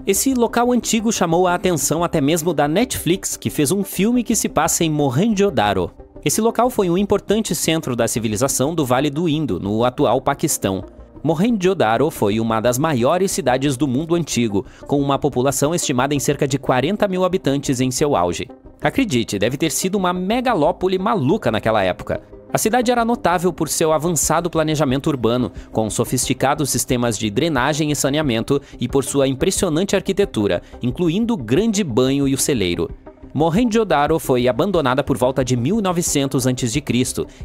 Esse local antigo chamou a atenção até mesmo da Netflix, que fez um filme que se passa em Mohenjo-Daro. Esse local foi um importante centro da civilização do Vale do Indo, no atual Paquistão. Mohenjo-Daro foi uma das maiores cidades do mundo antigo, com uma população estimada em cerca de 40 mil habitantes em seu auge. Acredite, deve ter sido uma megalópole maluca naquela época. A cidade era notável por seu avançado planejamento urbano, com sofisticados sistemas de drenagem e saneamento, e por sua impressionante arquitetura, incluindo o grande banho e o celeiro. Mohenjo-Daro foi abandonada por volta de 1900 a.C.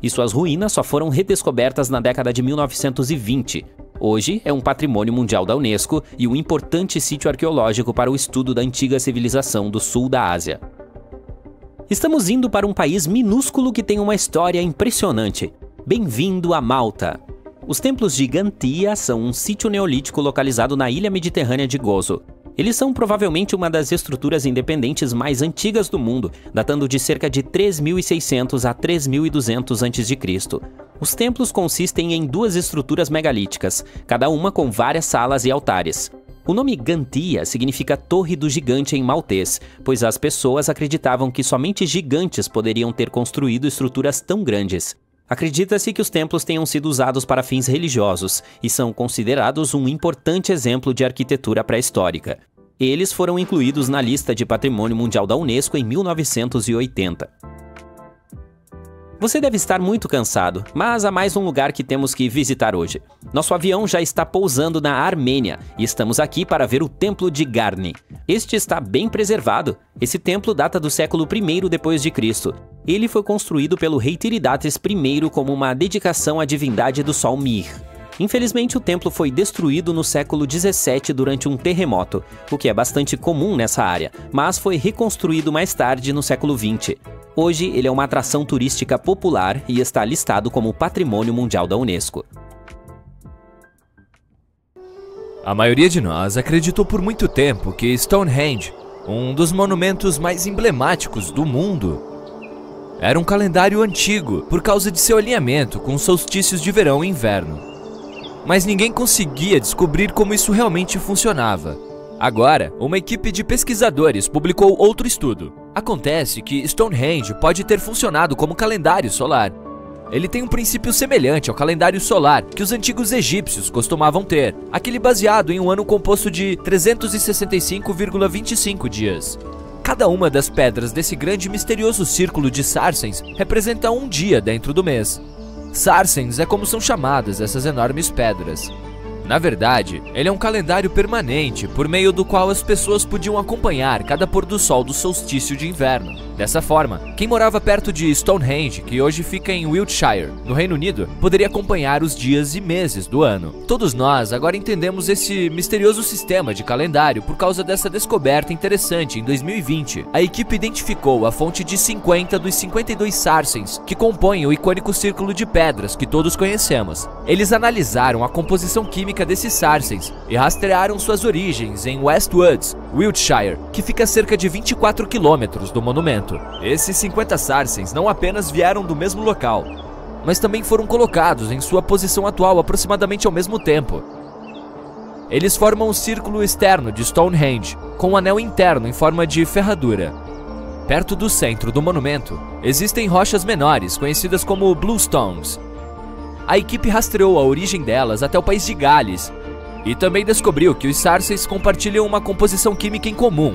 e suas ruínas só foram redescobertas na década de 1920. Hoje é um patrimônio mundial da Unesco e um importante sítio arqueológico para o estudo da antiga civilização do sul da Ásia. Estamos indo para um país minúsculo que tem uma história impressionante. Bem-vindo a Malta! Os templos de Gantia são um sítio neolítico localizado na ilha mediterrânea de Gozo. Eles são provavelmente uma das estruturas independentes mais antigas do mundo, datando de cerca de 3.600 a 3.200 a.C. Os templos consistem em 2 estruturas megalíticas, cada uma com várias salas e altares. O nome Gantia significa Torre do Gigante em maltês, pois as pessoas acreditavam que somente gigantes poderiam ter construído estruturas tão grandes. Acredita-se que os templos tenham sido usados para fins religiosos e são considerados um importante exemplo de arquitetura pré-histórica. Eles foram incluídos na lista de Patrimônio Mundial da Unesco em 1980. Você deve estar muito cansado, mas há mais um lugar que temos que visitar hoje. Nosso avião já está pousando na Armênia e estamos aqui para ver o Templo de Garni. Este está bem preservado. Esse templo data do século I d.C. Ele foi construído pelo rei Tiridates I como uma dedicação à divindade do sol Mir. Infelizmente, o templo foi destruído no século XVII durante um terremoto, o que é bastante comum nessa área, mas foi reconstruído mais tarde no século XX. Hoje, ele é uma atração turística popular e está listado como Patrimônio Mundial da Unesco. A maioria de nós acreditou por muito tempo que Stonehenge, um dos monumentos mais emblemáticos do mundo, era um calendário antigo por causa de seu alinhamento com os solstícios de verão e inverno. Mas ninguém conseguia descobrir como isso realmente funcionava. Agora, uma equipe de pesquisadores publicou outro estudo. Acontece que Stonehenge pode ter funcionado como calendário solar. Ele tem um princípio semelhante ao calendário solar que os antigos egípcios costumavam ter, aquele baseado em um ano composto de 365,25 dias. Cada uma das pedras desse grande e misterioso círculo de Sarsens representa um dia dentro do mês. Sarsens é como são chamadas essas enormes pedras. Na verdade, ele é um calendário permanente por meio do qual as pessoas podiam acompanhar cada pôr do sol do solstício de inverno. Dessa forma, quem morava perto de Stonehenge, que hoje fica em Wiltshire, no Reino Unido, poderia acompanhar os dias e meses do ano. Todos nós agora entendemos esse misterioso sistema de calendário por causa dessa descoberta interessante em 2020. A equipe identificou a fonte de 50 dos 52 Sarsens que compõem o icônico círculo de pedras que todos conhecemos. Eles analisaram a composição química desses Sarsens e rastrearam suas origens em Westwoods, Wiltshire, que fica a cerca de 24 quilômetros do monumento. Esses 50 Sarsens não apenas vieram do mesmo local, mas também foram colocados em sua posição atual aproximadamente ao mesmo tempo. Eles formam o círculo externo de Stonehenge, com um anel interno em forma de ferradura. Perto do centro do monumento, existem rochas menores, conhecidas como Bluestones. A equipe rastreou a origem delas até o país de Gales e também descobriu que os Sarsens compartilham uma composição química em comum.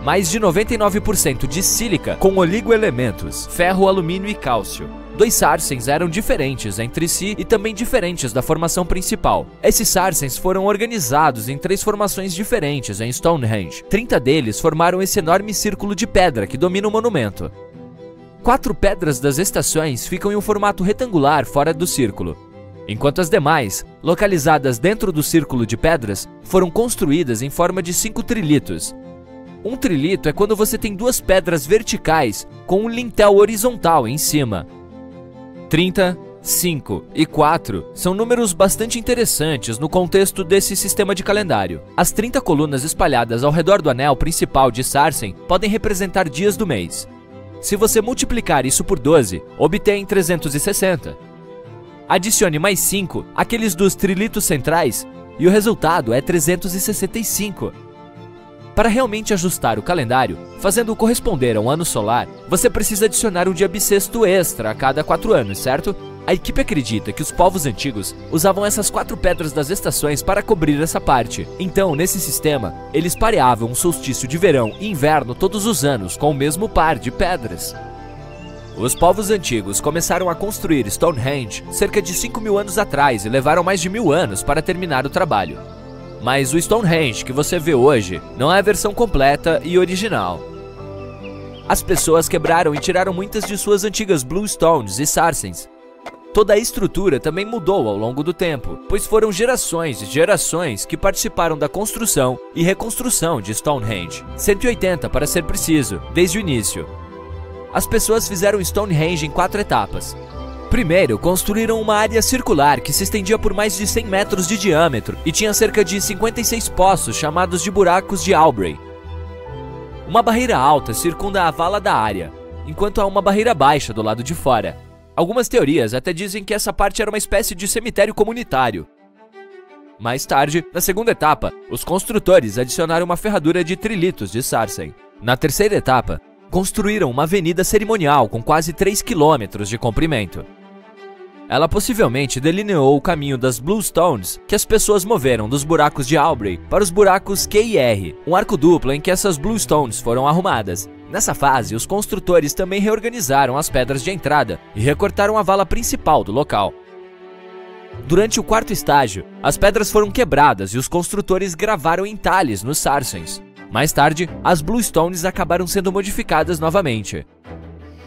Mais de 99% de sílica com oligoelementos, ferro, alumínio e cálcio. 2 Sarsens eram diferentes entre si e também diferentes da formação principal. Esses Sarsens foram organizados em 3 formações diferentes em Stonehenge. 30 deles formaram esse enorme círculo de pedra que domina o monumento. 4 pedras das estações ficam em um formato retangular fora do círculo, enquanto as demais, localizadas dentro do círculo de pedras, foram construídas em forma de 5 trilitos. Um trilito é quando você tem 2 pedras verticais com um lintel horizontal em cima. 30, 5 e 4 são números bastante interessantes no contexto desse sistema de calendário. As 30 colunas espalhadas ao redor do anel principal de Sarsen podem representar dias do mês. Se você multiplicar isso por 12, obtém 360. Adicione mais 5 àqueles dos trilitos centrais e o resultado é 365. Para realmente ajustar o calendário, fazendo-o corresponder a um ano solar, você precisa adicionar um dia bissexto extra a cada 4 anos, certo? A equipe acredita que os povos antigos usavam essas 4 pedras das estações para cobrir essa parte. Então, nesse sistema, eles pareavam um solstício de verão e inverno todos os anos com o mesmo par de pedras. Os povos antigos começaram a construir Stonehenge cerca de 5.000 anos atrás e levaram mais de 1.000 anos para terminar o trabalho. Mas o Stonehenge que você vê hoje não é a versão completa e original. As pessoas quebraram e tiraram muitas de suas antigas Bluestones e Sarsens. Toda a estrutura também mudou ao longo do tempo, pois foram gerações e gerações que participaram da construção e reconstrução de Stonehenge. 180 para ser preciso, desde o início. As pessoas fizeram Stonehenge em 4 etapas. Primeiro, construíram uma área circular que se estendia por mais de 100 metros de diâmetro e tinha cerca de 56 poços chamados de buracos de Aubrey. Uma barreira alta circunda a vala da área, enquanto há uma barreira baixa do lado de fora. Algumas teorias até dizem que essa parte era uma espécie de cemitério comunitário. Mais tarde, na segunda etapa, os construtores adicionaram uma ferradura de trilitos de Sarsen. Na terceira etapa, construíram uma avenida cerimonial com quase 3 quilômetros de comprimento. Ela possivelmente delineou o caminho das Bluestones que as pessoas moveram dos buracos de Aubrey para os buracos Q e R, um arco duplo em que essas Bluestones foram arrumadas. Nessa fase, os construtores também reorganizaram as pedras de entrada e recortaram a vala principal do local. Durante o quarto estágio, as pedras foram quebradas e os construtores gravaram entalhes nos Sarsens. Mais tarde, as Bluestones acabaram sendo modificadas novamente.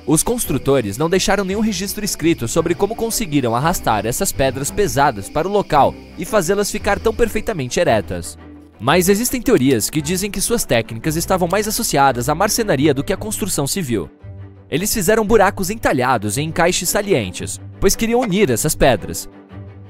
Os construtores não deixaram nenhum registro escrito sobre como conseguiram arrastar essas pedras pesadas para o local e fazê-las ficar tão perfeitamente eretas. Mas existem teorias que dizem que suas técnicas estavam mais associadas à marcenaria do que à construção civil. Eles fizeram buracos entalhados em encaixes salientes, pois queriam unir essas pedras.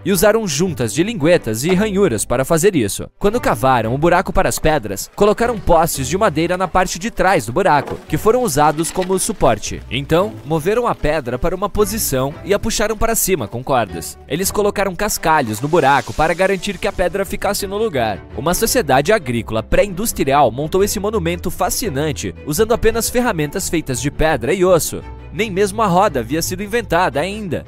E usaram juntas de linguetas e ranhuras para fazer isso. Quando cavaram o buraco para as pedras, colocaram postes de madeira na parte de trás do buraco, que foram usados como suporte. Então, moveram a pedra para uma posição e a puxaram para cima com cordas. Eles colocaram cascalhos no buraco para garantir que a pedra ficasse no lugar. Uma sociedade agrícola pré-industrial montou esse monumento fascinante usando apenas ferramentas feitas de pedra e osso. Nem mesmo a roda havia sido inventada ainda.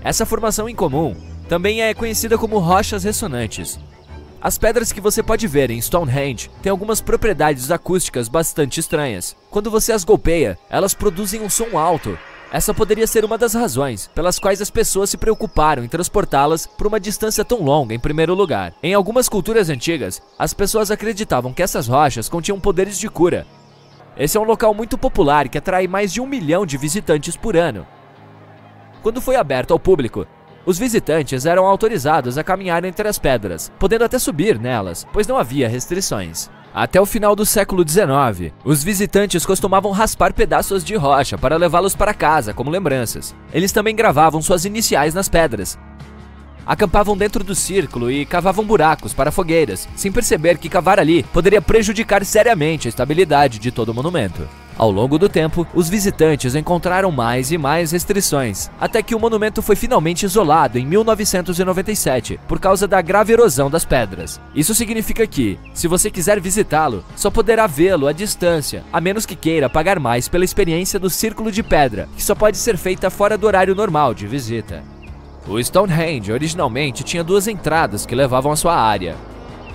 Essa formação incomum também é conhecida como rochas ressonantes. As pedras que você pode ver em Stonehenge têm algumas propriedades acústicas bastante estranhas. Quando você as golpeia, elas produzem um som alto. Essa poderia ser uma das razões pelas quais as pessoas se preocuparam em transportá-las por uma distância tão longa em primeiro lugar. Em algumas culturas antigas, as pessoas acreditavam que essas rochas continham poderes de cura. Esse é um local muito popular que atrai mais de 1 milhão de visitantes por ano. Quando foi aberto ao público, os visitantes eram autorizados a caminhar entre as pedras, podendo até subir nelas, pois não havia restrições. Até o final do século XIX, os visitantes costumavam raspar pedaços de rocha para levá-los para casa como lembranças. Eles também gravavam suas iniciais nas pedras. Acampavam dentro do círculo e cavavam buracos para fogueiras, sem perceber que cavar ali poderia prejudicar seriamente a estabilidade de todo o monumento. Ao longo do tempo, os visitantes encontraram mais e mais restrições, até que o monumento foi finalmente isolado em 1997, por causa da grave erosão das pedras. Isso significa que, se você quiser visitá-lo, só poderá vê-lo à distância, a menos que queira pagar mais pela experiência do Círculo de Pedra, que só pode ser feita fora do horário normal de visita. O Stonehenge originalmente tinha 2 entradas que levavam à sua área.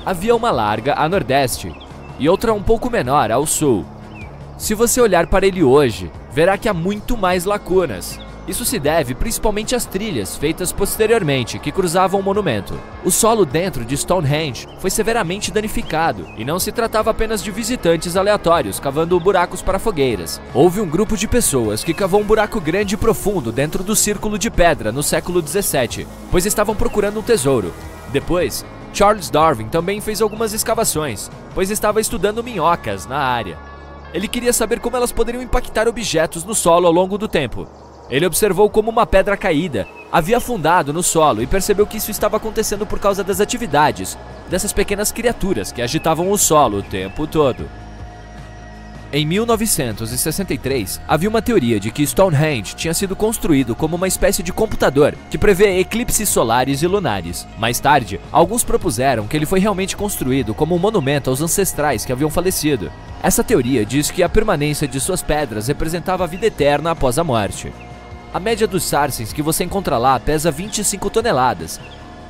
Havia uma larga a nordeste e outra um pouco menor ao sul. Se você olhar para ele hoje, verá que há muito mais lacunas. Isso se deve principalmente às trilhas feitas posteriormente que cruzavam o monumento. O solo dentro de Stonehenge foi severamente danificado e não se tratava apenas de visitantes aleatórios cavando buracos para fogueiras. Houve um grupo de pessoas que cavou um buraco grande e profundo dentro do Círculo de Pedra no século XVII, pois estavam procurando um tesouro. Depois, Charles Darwin também fez algumas escavações, pois estava estudando minhocas na área. Ele queria saber como elas poderiam impactar objetos no solo ao longo do tempo. Ele observou como uma pedra caída havia afundado no solo e percebeu que isso estava acontecendo por causa das atividades dessas pequenas criaturas que agitavam o solo o tempo todo. Em 1963, havia uma teoria de que Stonehenge tinha sido construído como uma espécie de computador que prevê eclipses solares e lunares. Mais tarde, alguns propuseram que ele foi realmente construído como um monumento aos ancestrais que haviam falecido. Essa teoria diz que a permanência de suas pedras representava a vida eterna após a morte. A média dos sarsens que você encontra lá pesa 25 toneladas,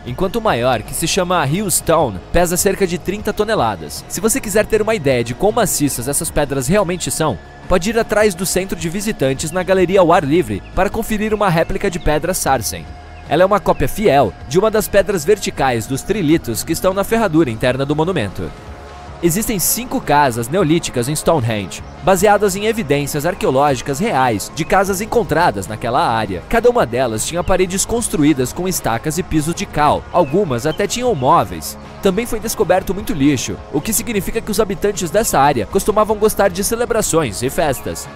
enquanto o maior, que se chama Hillstone, pesa cerca de 30 toneladas. Se você quiser ter uma ideia de quão maciças essas pedras realmente são, pode ir atrás do centro de visitantes na galeria ao ar livre para conferir uma réplica de pedra sarsen. Ela é uma cópia fiel de uma das pedras verticais dos trilitos que estão na ferradura interna do monumento. Existem 5 casas neolíticas em Stonehenge, baseadas em evidências arqueológicas reais de casas encontradas naquela área. Cada uma delas tinha paredes construídas com estacas e pisos de cal, algumas até tinham móveis. Também foi descoberto muito lixo, o que significa que os habitantes dessa área costumavam gostar de celebrações e festas.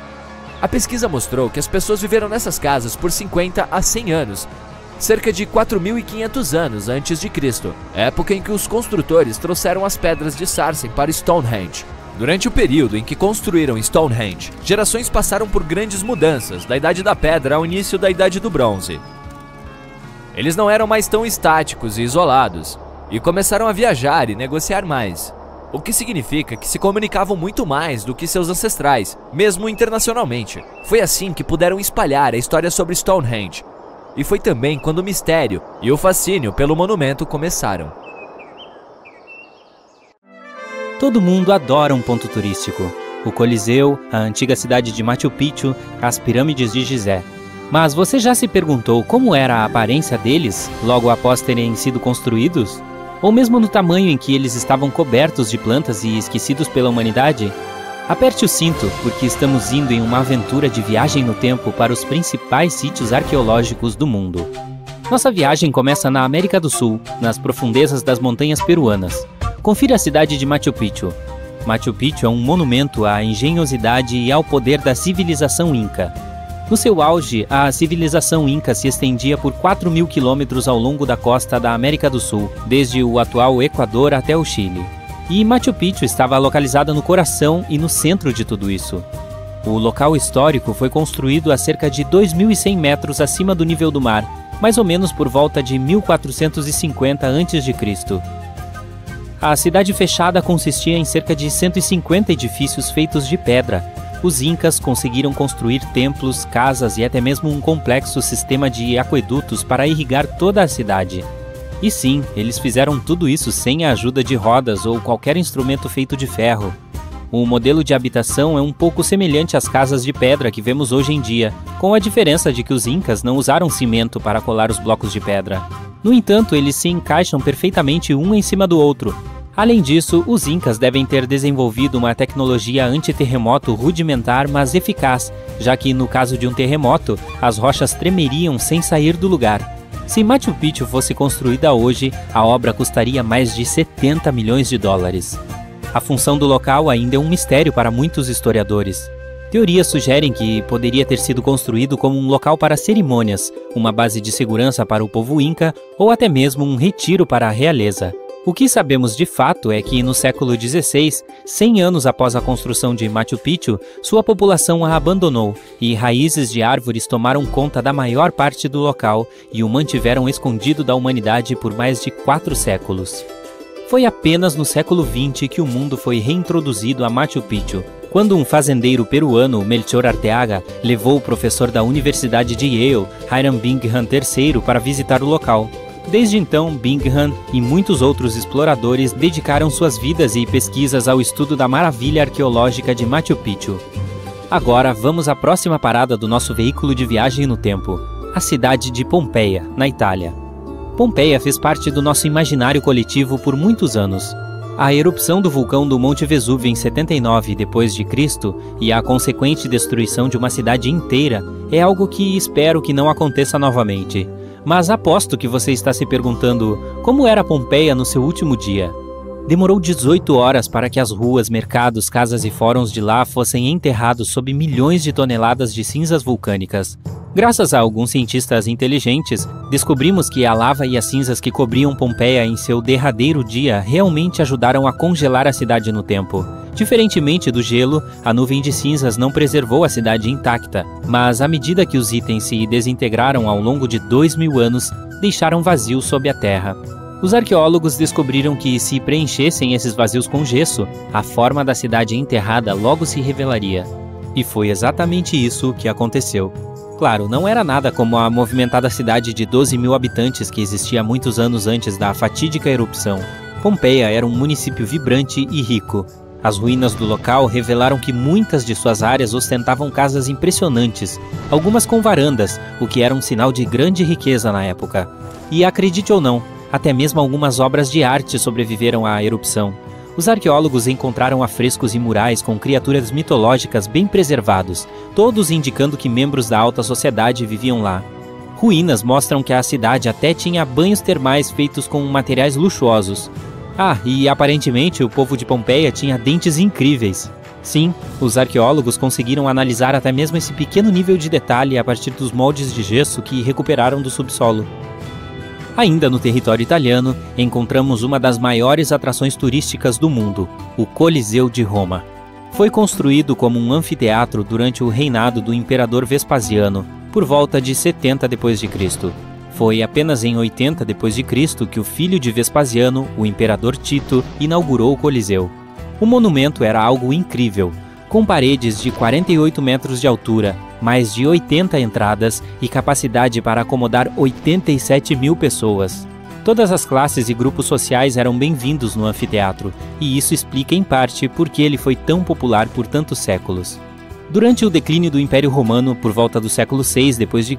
A pesquisa mostrou que as pessoas viveram nessas casas por 50 a 100 anos, cerca de 4.500 anos antes de Cristo, época em que os construtores trouxeram as pedras de sarsen para Stonehenge. Durante o período em que construíram Stonehenge, gerações passaram por grandes mudanças, da Idade da Pedra ao início da Idade do Bronze. Eles não eram mais tão estáticos e isolados, e começaram a viajar e negociar mais, o que significa que se comunicavam muito mais do que seus ancestrais, mesmo internacionalmente. Foi assim que puderam espalhar a história sobre Stonehenge, e foi também quando o mistério e o fascínio pelo monumento começaram. Todo mundo adora um ponto turístico. O Coliseu, a antiga cidade de Machu Picchu, as pirâmides de Gizé. Mas você já se perguntou como era a aparência deles logo após terem sido construídos? Ou mesmo no tamanho em que eles estavam cobertos de plantas e esquecidos pela humanidade? Aperte o cinto, porque estamos indo em uma aventura de viagem no tempo para os principais sítios arqueológicos do mundo. Nossa viagem começa na América do Sul, nas profundezas das montanhas peruanas. Confira a cidade de Machu Picchu. Machu Picchu é um monumento à engenhosidade e ao poder da civilização Inca. No seu auge, a civilização Inca se estendia por 4.000 quilômetros ao longo da costa da América do Sul, desde o atual Equador até o Chile. E Machu Picchu estava localizada no coração e no centro de tudo isso. O local histórico foi construído a cerca de 2.100 metros acima do nível do mar, mais ou menos por volta de 1450 a.C. A cidade fechada consistia em cerca de 150 edifícios feitos de pedra. Os incas conseguiram construir templos, casas e até mesmo um complexo sistema de aquedutos para irrigar toda a cidade. E sim, eles fizeram tudo isso sem a ajuda de rodas ou qualquer instrumento feito de ferro. O modelo de habitação é um pouco semelhante às casas de pedra que vemos hoje em dia, com a diferença de que os incas não usaram cimento para colar os blocos de pedra. No entanto, eles se encaixam perfeitamente um em cima do outro. Além disso, os incas devem ter desenvolvido uma tecnologia anti-terremoto rudimentar, mas eficaz, já que no caso de um terremoto, as rochas tremeriam sem sair do lugar. Se Machu Picchu fosse construída hoje, a obra custaria mais de 70 milhões de dólares. A função do local ainda é um mistério para muitos historiadores. Teorias sugerem que poderia ter sido construído como um local para cerimônias, uma base de segurança para o povo inca ou até mesmo um retiro para a realeza. O que sabemos de fato é que no século XVI, 100 anos após a construção de Machu Picchu, sua população a abandonou e raízes de árvores tomaram conta da maior parte do local e o mantiveram escondido da humanidade por mais de 4 séculos. Foi apenas no século XX que o mundo foi reintroduzido a Machu Picchu, quando um fazendeiro peruano, Melchor Arteaga, levou o professor da Universidade de Yale, Hiram Bingham III, para visitar o local. Desde então, Bingham e muitos outros exploradores dedicaram suas vidas e pesquisas ao estudo da maravilha arqueológica de Machu Picchu. Agora vamos à próxima parada do nosso veículo de viagem no tempo, a cidade de Pompeia, na Itália. Pompeia fez parte do nosso imaginário coletivo por muitos anos. A erupção do vulcão do Monte Vesúvio em 79 d.C. e a consequente destruição de uma cidade inteira é algo que espero que não aconteça novamente. Mas aposto que você está se perguntando como era Pompeia no seu último dia. Demorou 18 horas para que as ruas, mercados, casas e fóruns de lá fossem enterrados sob milhões de toneladas de cinzas vulcânicas. Graças a alguns cientistas inteligentes, descobrimos que a lava e as cinzas que cobriam Pompeia em seu derradeiro dia realmente ajudaram a congelar a cidade no tempo. Diferentemente do gelo, a nuvem de cinzas não preservou a cidade intacta, mas à medida que os itens se desintegraram ao longo de 2000 anos, deixaram vazios sob a terra. Os arqueólogos descobriram que, se preenchessem esses vazios com gesso, a forma da cidade enterrada logo se revelaria. E foi exatamente isso que aconteceu. Claro, não era nada como a movimentada cidade de 12 mil habitantes que existia muitos anos antes da fatídica erupção. Pompeia era um município vibrante e rico. As ruínas do local revelaram que muitas de suas áreas ostentavam casas impressionantes, algumas com varandas, o que era um sinal de grande riqueza na época. E acredite ou não, até mesmo algumas obras de arte sobreviveram à erupção. Os arqueólogos encontraram afrescos e murais com criaturas mitológicas bem preservados, todos indicando que membros da alta sociedade viviam lá. Ruínas mostram que a cidade até tinha banhos termais feitos com materiais luxuosos. Ah, e aparentemente o povo de Pompeia tinha dentes incríveis. Sim, os arqueólogos conseguiram analisar até mesmo esse pequeno nível de detalhe a partir dos moldes de gesso que recuperaram do subsolo. Ainda no território italiano, encontramos uma das maiores atrações turísticas do mundo, o Coliseu de Roma. Foi construído como um anfiteatro durante o reinado do imperador Vespasiano, por volta de 70 d.C. Foi apenas em 80 d.C. que o filho de Vespasiano, o imperador Tito, inaugurou o Coliseu. O monumento era algo incrível, com paredes de 48 metros de altura, mais de 80 entradas e capacidade para acomodar 87 mil pessoas. Todas as classes e grupos sociais eram bem-vindos no anfiteatro, e isso explica em parte por que ele foi tão popular por tantos séculos. Durante o declínio do Império Romano, por volta do século VI d.C.,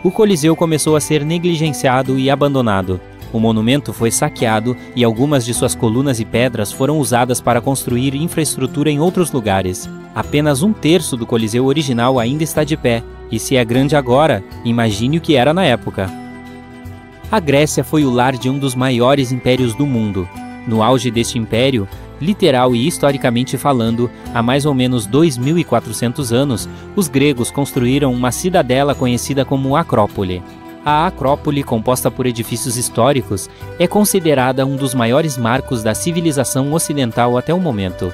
o Coliseu começou a ser negligenciado e abandonado. O monumento foi saqueado e algumas de suas colunas e pedras foram usadas para construir infraestrutura em outros lugares. Apenas 1/3 do Coliseu original ainda está de pé, e se é grande agora, imagine o que era na época. A Grécia foi o lar de um dos maiores impérios do mundo. No auge deste império, literal e historicamente falando, há mais ou menos 2.400 anos, os gregos construíram uma cidadela conhecida como Acrópole. A Acrópole, composta por edifícios históricos, é considerada um dos maiores marcos da civilização ocidental até o momento.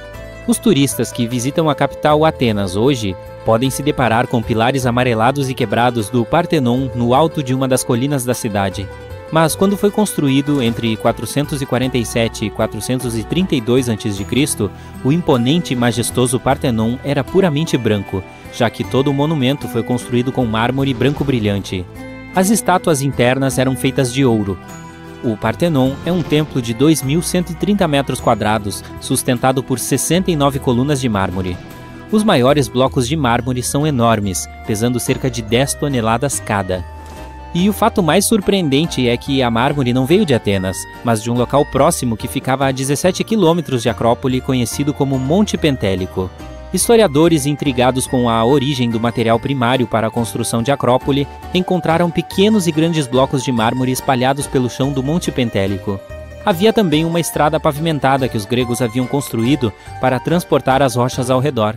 Os turistas que visitam a capital Atenas hoje podem se deparar com pilares amarelados e quebrados do Partenon no alto de uma das colinas da cidade. Mas quando foi construído entre 447 e 432 a.C., o imponente e majestoso Partenon era puramente branco, já que todo o monumento foi construído com mármore branco brilhante. As estátuas internas eram feitas de ouro. O Partenon é um templo de 2.130 metros quadrados, sustentado por 69 colunas de mármore. Os maiores blocos de mármore são enormes, pesando cerca de 10 toneladas cada. E o fato mais surpreendente é que a mármore não veio de Atenas, mas de um local próximo que ficava a 17 quilômetros de Acrópole, conhecido como Monte Pentélico. Historiadores intrigados com a origem do material primário para a construção de Acrópole encontraram pequenos e grandes blocos de mármore espalhados pelo chão do Monte Pentélico. Havia também uma estrada pavimentada que os gregos haviam construído para transportar as rochas ao redor.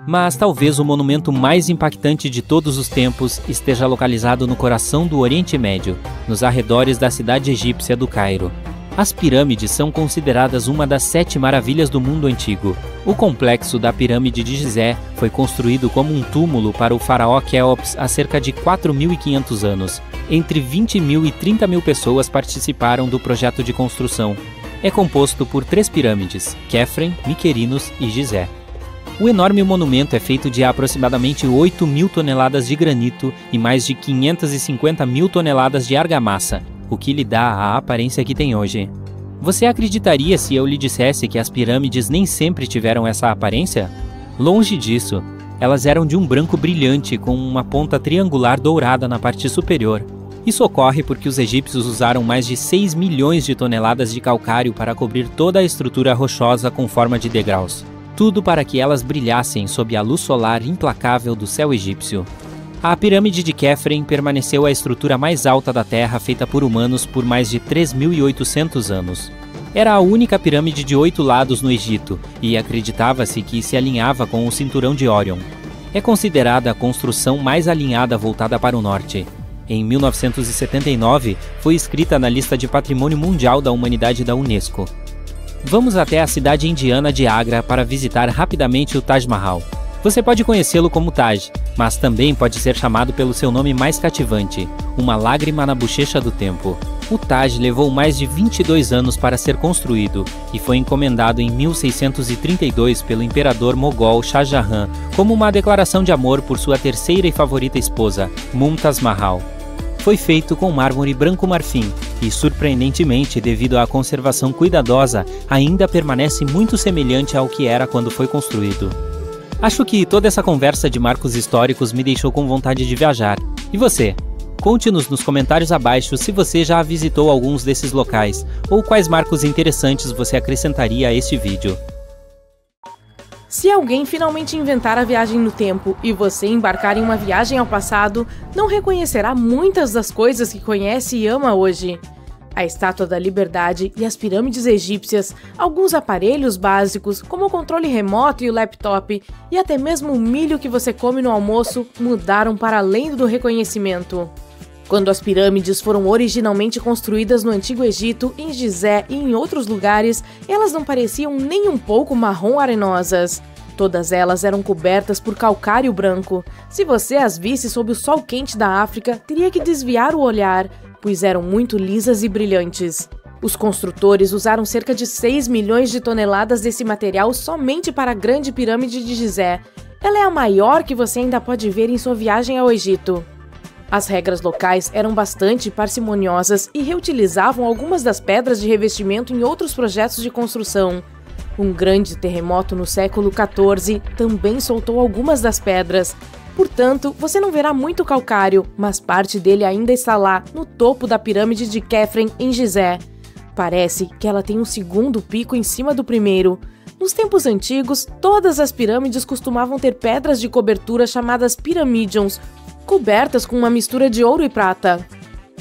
Mas talvez o monumento mais impactante de todos os tempos esteja localizado no coração do Oriente Médio, nos arredores da cidade egípcia do Cairo. As pirâmides são consideradas uma das 7 maravilhas do mundo antigo. O complexo da pirâmide de Gizé foi construído como um túmulo para o faraó Quéops há cerca de 4.500 anos. Entre 20.000 e 30.000 pessoas participaram do projeto de construção. É composto por 3 pirâmides, Quéfren, Miquerinos e Gizé. O enorme monumento é feito de aproximadamente 8.000 toneladas de granito e mais de 550.000 toneladas de argamassa, o que lhe dá a aparência que tem hoje. Você acreditaria se eu lhe dissesse que as pirâmides nem sempre tiveram essa aparência? Longe disso. Elas eram de um branco brilhante com uma ponta triangular dourada na parte superior. Isso ocorre porque os egípcios usaram mais de 6 milhões de toneladas de calcário para cobrir toda a estrutura rochosa com forma de degraus. Tudo para que elas brilhassem sob a luz solar implacável do céu egípcio. A pirâmide de Quéfren permaneceu a estrutura mais alta da Terra feita por humanos por mais de 3.800 anos. Era a única pirâmide de 8 lados no Egito e acreditava-se que se alinhava com o cinturão de Órion. É considerada a construção mais alinhada voltada para o norte. Em 1979, foi inscrita na lista de Patrimônio Mundial da Humanidade da Unesco. Vamos até a cidade indiana de Agra para visitar rapidamente o Taj Mahal. Você pode conhecê-lo como Taj, mas também pode ser chamado pelo seu nome mais cativante, uma lágrima na bochecha do tempo. O Taj levou mais de 22 anos para ser construído e foi encomendado em 1632 pelo imperador mogol Shah Jahan como uma declaração de amor por sua terceira e favorita esposa, Mumtaz Mahal. Foi feito com mármore branco marfim e, surpreendentemente, devido à conservação cuidadosa, ainda permanece muito semelhante ao que era quando foi construído. Acho que toda essa conversa de marcos históricos me deixou com vontade de viajar. E você? Conte-nos nos comentários abaixo se você já visitou alguns desses locais ou quais marcos interessantes você acrescentaria a este vídeo. Se alguém finalmente inventar a viagem no tempo e você embarcar em uma viagem ao passado, não reconhecerá muitas das coisas que conhece e ama hoje. A Estátua da Liberdade e as pirâmides egípcias, alguns aparelhos básicos, como o controle remoto e o laptop, e até mesmo o milho que você come no almoço, mudaram para além do reconhecimento. Quando as pirâmides foram originalmente construídas no Antigo Egito, em Gizé e em outros lugares, elas não pareciam nem um pouco marrom-arenosas. Todas elas eram cobertas por calcário branco. Se você as visse sob o sol quente da África, teria que desviar o olhar, pois eram muito lisas e brilhantes. Os construtores usaram cerca de 6 milhões de toneladas desse material somente para a Grande Pirâmide de Gizé. Ela é a maior que você ainda pode ver em sua viagem ao Egito. As regras locais eram bastante parcimoniosas e reutilizavam algumas das pedras de revestimento em outros projetos de construção. Um grande terremoto no século XIV também soltou algumas das pedras. Portanto, você não verá muito calcário, mas parte dele ainda está lá, no topo da pirâmide de Quéfren, em Gizé. Parece que ela tem um segundo pico em cima do primeiro. Nos tempos antigos, todas as pirâmides costumavam ter pedras de cobertura chamadas piramidions, cobertas com uma mistura de ouro e prata.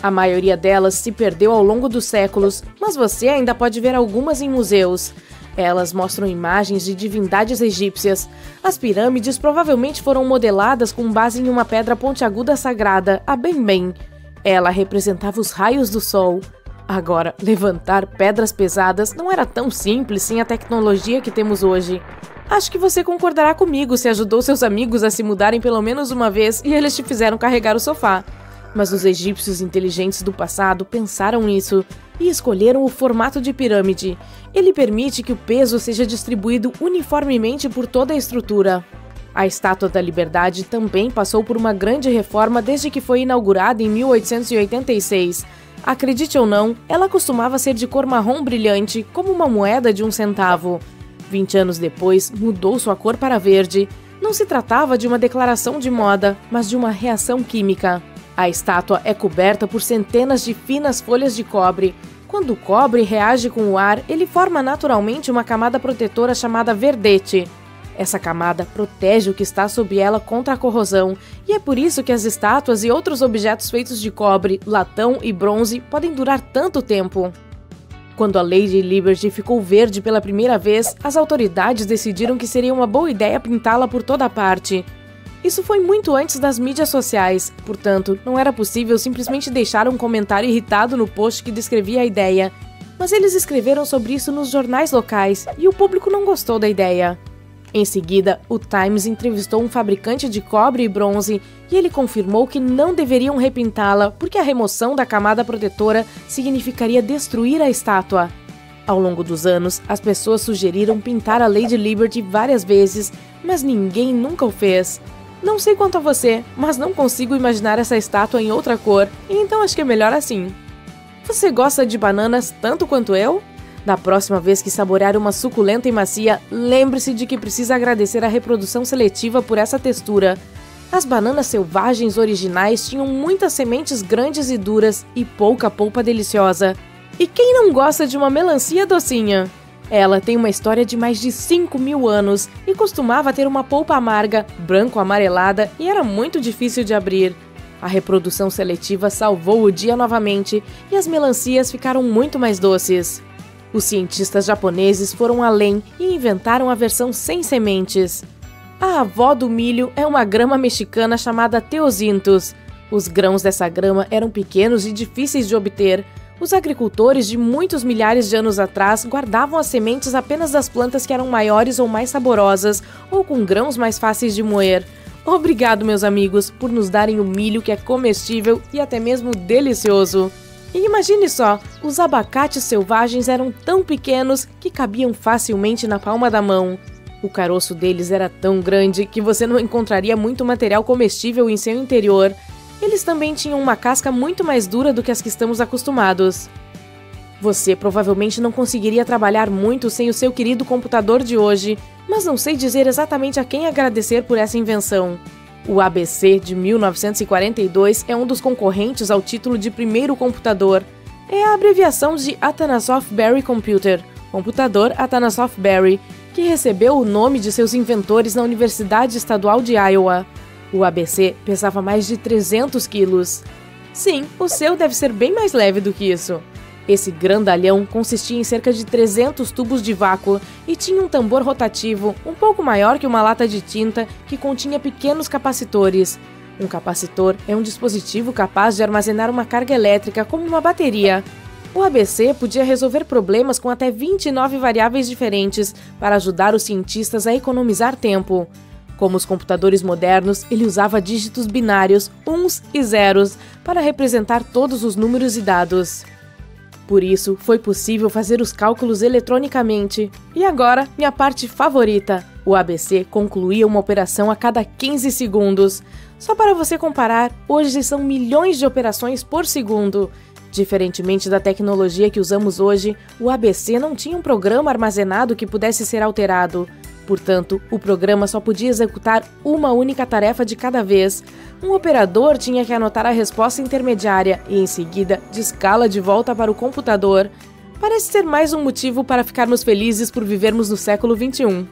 A maioria delas se perdeu ao longo dos séculos, mas você ainda pode ver algumas em museus. Elas mostram imagens de divindades egípcias. As pirâmides provavelmente foram modeladas com base em uma pedra pontiaguda sagrada, a Benben. Ela representava os raios do sol. Agora, levantar pedras pesadas não era tão simples sem a tecnologia que temos hoje. Acho que você concordará comigo se ajudou seus amigos a se mudarem pelo menos uma vez e eles te fizeram carregar o sofá. Mas os egípcios inteligentes do passado pensaram nisso e escolheram o formato de pirâmide. Ele permite que o peso seja distribuído uniformemente por toda a estrutura. A Estátua da Liberdade também passou por uma grande reforma desde que foi inaugurada em 1886. Acredite ou não, ela costumava ser de cor marrom brilhante, como uma moeda de 1 centavo. 20 anos depois, mudou sua cor para verde. Não se tratava de uma declaração de moda, mas de uma reação química. A estátua é coberta por centenas de finas folhas de cobre. Quando o cobre reage com o ar, ele forma naturalmente uma camada protetora chamada verdete. Essa camada protege o que está sob ela contra a corrosão, e é por isso que as estátuas e outros objetos feitos de cobre, latão e bronze podem durar tanto tempo. Quando a Lady Liberty ficou verde pela primeira vez, as autoridades decidiram que seria uma boa ideia pintá-la por toda parte. Isso foi muito antes das mídias sociais, portanto, não era possível simplesmente deixar um comentário irritado no post que descrevia a ideia. Mas eles escreveram sobre isso nos jornais locais, e o público não gostou da ideia. Em seguida, o Times entrevistou um fabricante de cobre e bronze e ele confirmou que não deveriam repintá-la porque a remoção da camada protetora significaria destruir a estátua. Ao longo dos anos, as pessoas sugeriram pintar a Lady Liberty várias vezes, mas ninguém nunca o fez. Não sei quanto a você, mas não consigo imaginar essa estátua em outra cor, então acho que é melhor assim. Você gosta de bananas tanto quanto eu? Da próxima vez que saborear uma suculenta e macia, lembre-se de que precisa agradecer a reprodução seletiva por essa textura. As bananas selvagens originais tinham muitas sementes grandes e duras e pouca polpa deliciosa. E quem não gosta de uma melancia docinha? Ela tem uma história de mais de 5.000 anos e costumava ter uma polpa amarga, branco-amarelada e era muito difícil de abrir. A reprodução seletiva salvou o dia novamente e as melancias ficaram muito mais doces. Os cientistas japoneses foram além e inventaram a versão sem sementes. A avó do milho é uma grama mexicana chamada teozintos. Os grãos dessa grama eram pequenos e difíceis de obter. Os agricultores de muitos milhares de anos atrás guardavam as sementes apenas das plantas que eram maiores ou mais saborosas, ou com grãos mais fáceis de moer. Obrigado, meus amigos, por nos darem o milho que é comestível e até mesmo delicioso. E imagine só, os abacates selvagens eram tão pequenos que cabiam facilmente na palma da mão. O caroço deles era tão grande que você não encontraria muito material comestível em seu interior. Eles também tinham uma casca muito mais dura do que as que estamos acostumados. Você provavelmente não conseguiria trabalhar muito sem o seu querido computador de hoje, mas não sei dizer exatamente a quem agradecer por essa invenção. O ABC de 1942 é um dos concorrentes ao título de primeiro computador. É a abreviação de Atanasoff Berry Computer, computador Atanasoff Berry, que recebeu o nome de seus inventores na Universidade Estadual de Iowa. O ABC pesava mais de 300 quilos. Sim, o seu deve ser bem mais leve do que isso. Esse grandalhão consistia em cerca de 300 tubos de vácuo e tinha um tambor rotativo, um pouco maior que uma lata de tinta, que continha pequenos capacitores. Um capacitor é um dispositivo capaz de armazenar uma carga elétrica, como uma bateria. O ABC podia resolver problemas com até 29 variáveis diferentes para ajudar os cientistas a economizar tempo. Como os computadores modernos, ele usava dígitos binários, uns e zeros, para representar todos os números e dados. Por isso, foi possível fazer os cálculos eletronicamente. E agora, minha parte favorita. O ABC concluía uma operação a cada 15 segundos. Só para você comparar, hoje são milhões de operações por segundo. Diferentemente da tecnologia que usamos hoje, o ABC não tinha um programa armazenado que pudesse ser alterado. Portanto, o programa só podia executar uma única tarefa de cada vez. Um operador tinha que anotar a resposta intermediária e, em seguida, descá-la de volta para o computador. Parece ser mais um motivo para ficarmos felizes por vivermos no século XXI.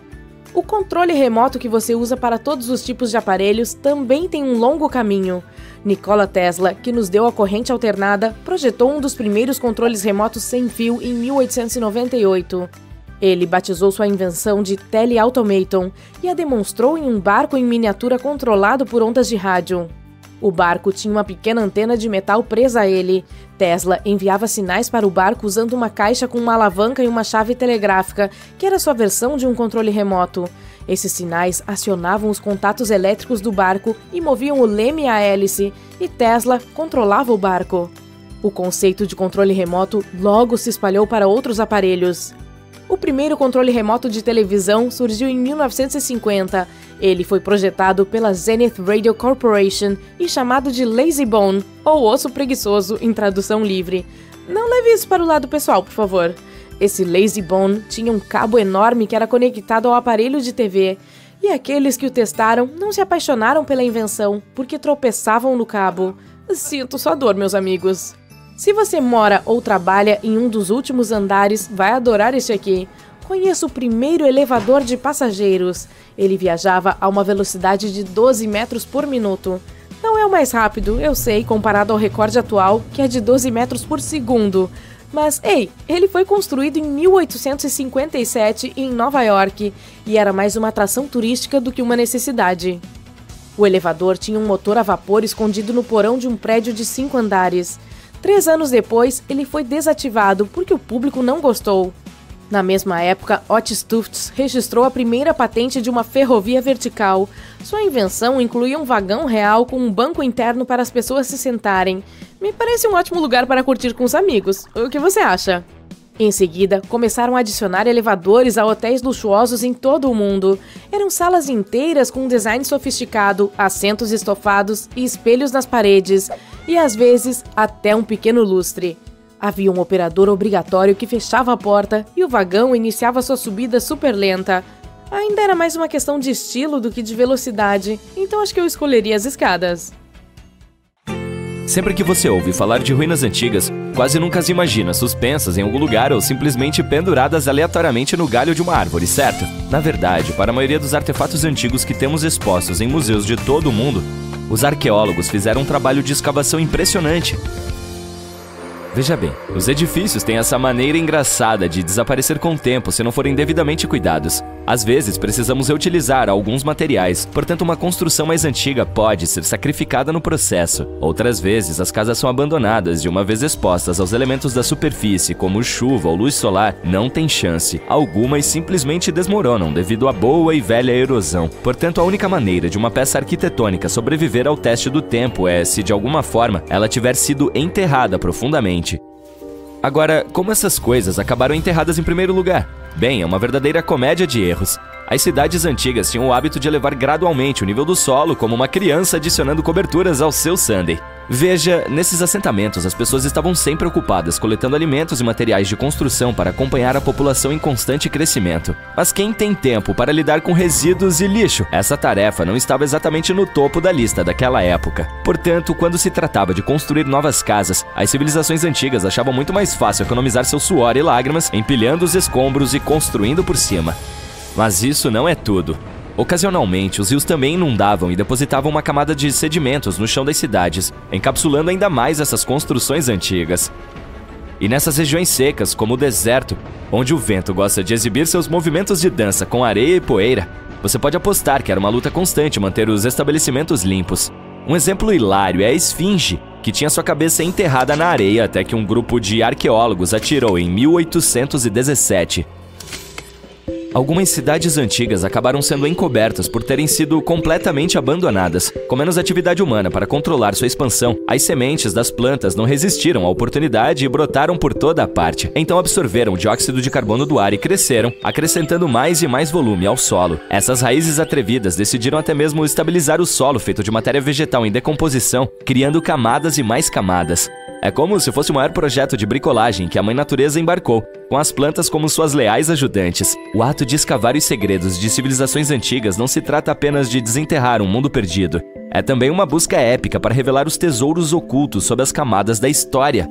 O controle remoto que você usa para todos os tipos de aparelhos também tem um longo caminho. Nikola Tesla, que nos deu a corrente alternada, projetou um dos primeiros controles remotos sem fio em 1898. Ele batizou sua invenção de Teleautomaton e a demonstrou em um barco em miniatura controlado por ondas de rádio. O barco tinha uma pequena antena de metal presa a ele. Tesla enviava sinais para o barco usando uma caixa com uma alavanca e uma chave telegráfica, que era sua versão de um controle remoto. Esses sinais acionavam os contatos elétricos do barco e moviam o leme e a hélice, e Tesla controlava o barco. O conceito de controle remoto logo se espalhou para outros aparelhos. O primeiro controle remoto de televisão surgiu em 1950. Ele foi projetado pela Zenith Radio Corporation e chamado de Lazy Bone, ou osso preguiçoso em tradução livre. Não leve isso para o lado pessoal, por favor. Esse Lazy Bone tinha um cabo enorme que era conectado ao aparelho de TV. E aqueles que o testaram não se apaixonaram pela invenção, porque tropeçavam no cabo. Sinto sua dor, meus amigos. Se você mora ou trabalha em um dos últimos andares, vai adorar este aqui. Conheço o primeiro elevador de passageiros. Ele viajava a uma velocidade de 12 metros por minuto. Não é o mais rápido, eu sei, comparado ao recorde atual, que é de 12 metros por segundo. Mas, ei, ele foi construído em 1857 em Nova York e era mais uma atração turística do que uma necessidade. O elevador tinha um motor a vapor escondido no porão de um prédio de 5 andares. 3 anos depois, ele foi desativado porque o público não gostou. Na mesma época, Otis Tufts registrou a primeira patente de uma ferrovia vertical. Sua invenção incluía um vagão real com um banco interno para as pessoas se sentarem. Me parece um ótimo lugar para curtir com os amigos. O que você acha? Em seguida, começaram a adicionar elevadores a hotéis luxuosos em todo o mundo. Eram salas inteiras com um design sofisticado, assentos estofados e espelhos nas paredes, e às vezes até um pequeno lustre. Havia um operador obrigatório que fechava a porta e o vagão iniciava sua subida super lenta. Ainda era mais uma questão de estilo do que de velocidade, então acho que eu escolheria as escadas. Sempre que você ouve falar de ruínas antigas, quase nunca as imagina suspensas em algum lugar ou simplesmente penduradas aleatoriamente no galho de uma árvore, certo? Na verdade, para a maioria dos artefatos antigos que temos expostos em museus de todo o mundo, os arqueólogos fizeram um trabalho de escavação impressionante. Veja bem, os edifícios têm essa maneira engraçada de desaparecer com o tempo se não forem devidamente cuidados. Às vezes, precisamos reutilizar alguns materiais, portanto uma construção mais antiga pode ser sacrificada no processo. Outras vezes, as casas são abandonadas e uma vez expostas aos elementos da superfície, como chuva ou luz solar, não tem chance. Algumas simplesmente desmoronam devido à boa e velha erosão. Portanto, a única maneira de uma peça arquitetônica sobreviver ao teste do tempo é se, de alguma forma, ela tiver sido enterrada profundamente. Agora, como essas coisas acabaram enterradas em primeiro lugar? Bem, é uma verdadeira comédia de erros. As cidades antigas tinham o hábito de elevar gradualmente o nível do solo, como uma criança adicionando coberturas ao seu sundae. Veja, nesses assentamentos as pessoas estavam sempre ocupadas coletando alimentos e materiais de construção para acompanhar a população em constante crescimento. Mas quem tem tempo para lidar com resíduos e lixo? Essa tarefa não estava exatamente no topo da lista daquela época. Portanto, quando se tratava de construir novas casas, as civilizações antigas achavam muito mais fácil economizar seu suor e lágrimas empilhando os escombros e construindo por cima. Mas isso não é tudo. Ocasionalmente, os rios também inundavam e depositavam uma camada de sedimentos no chão das cidades, encapsulando ainda mais essas construções antigas. E nessas regiões secas, como o deserto, onde o vento gosta de exibir seus movimentos de dança com areia e poeira, você pode apostar que era uma luta constante manter os estabelecimentos limpos. Um exemplo hilário é a Esfinge, que tinha sua cabeça enterrada na areia até que um grupo de arqueólogos atirou em 1817. Algumas cidades antigas acabaram sendo encobertas por terem sido completamente abandonadas. Com menos atividade humana para controlar sua expansão, as sementes das plantas não resistiram à oportunidade e brotaram por toda a parte. Então absorveram o dióxido de carbono do ar e cresceram, acrescentando mais e mais volume ao solo. Essas raízes atrevidas decidiram até mesmo estabilizar o solo feito de matéria vegetal em decomposição, criando camadas e mais camadas. É como se fosse o maior projeto de bricolagem que a Mãe Natureza embarcou, com as plantas como suas leais ajudantes. O ato de escavar os segredos de civilizações antigas não se trata apenas de desenterrar um mundo perdido. É também uma busca épica para revelar os tesouros ocultos sob as camadas da história.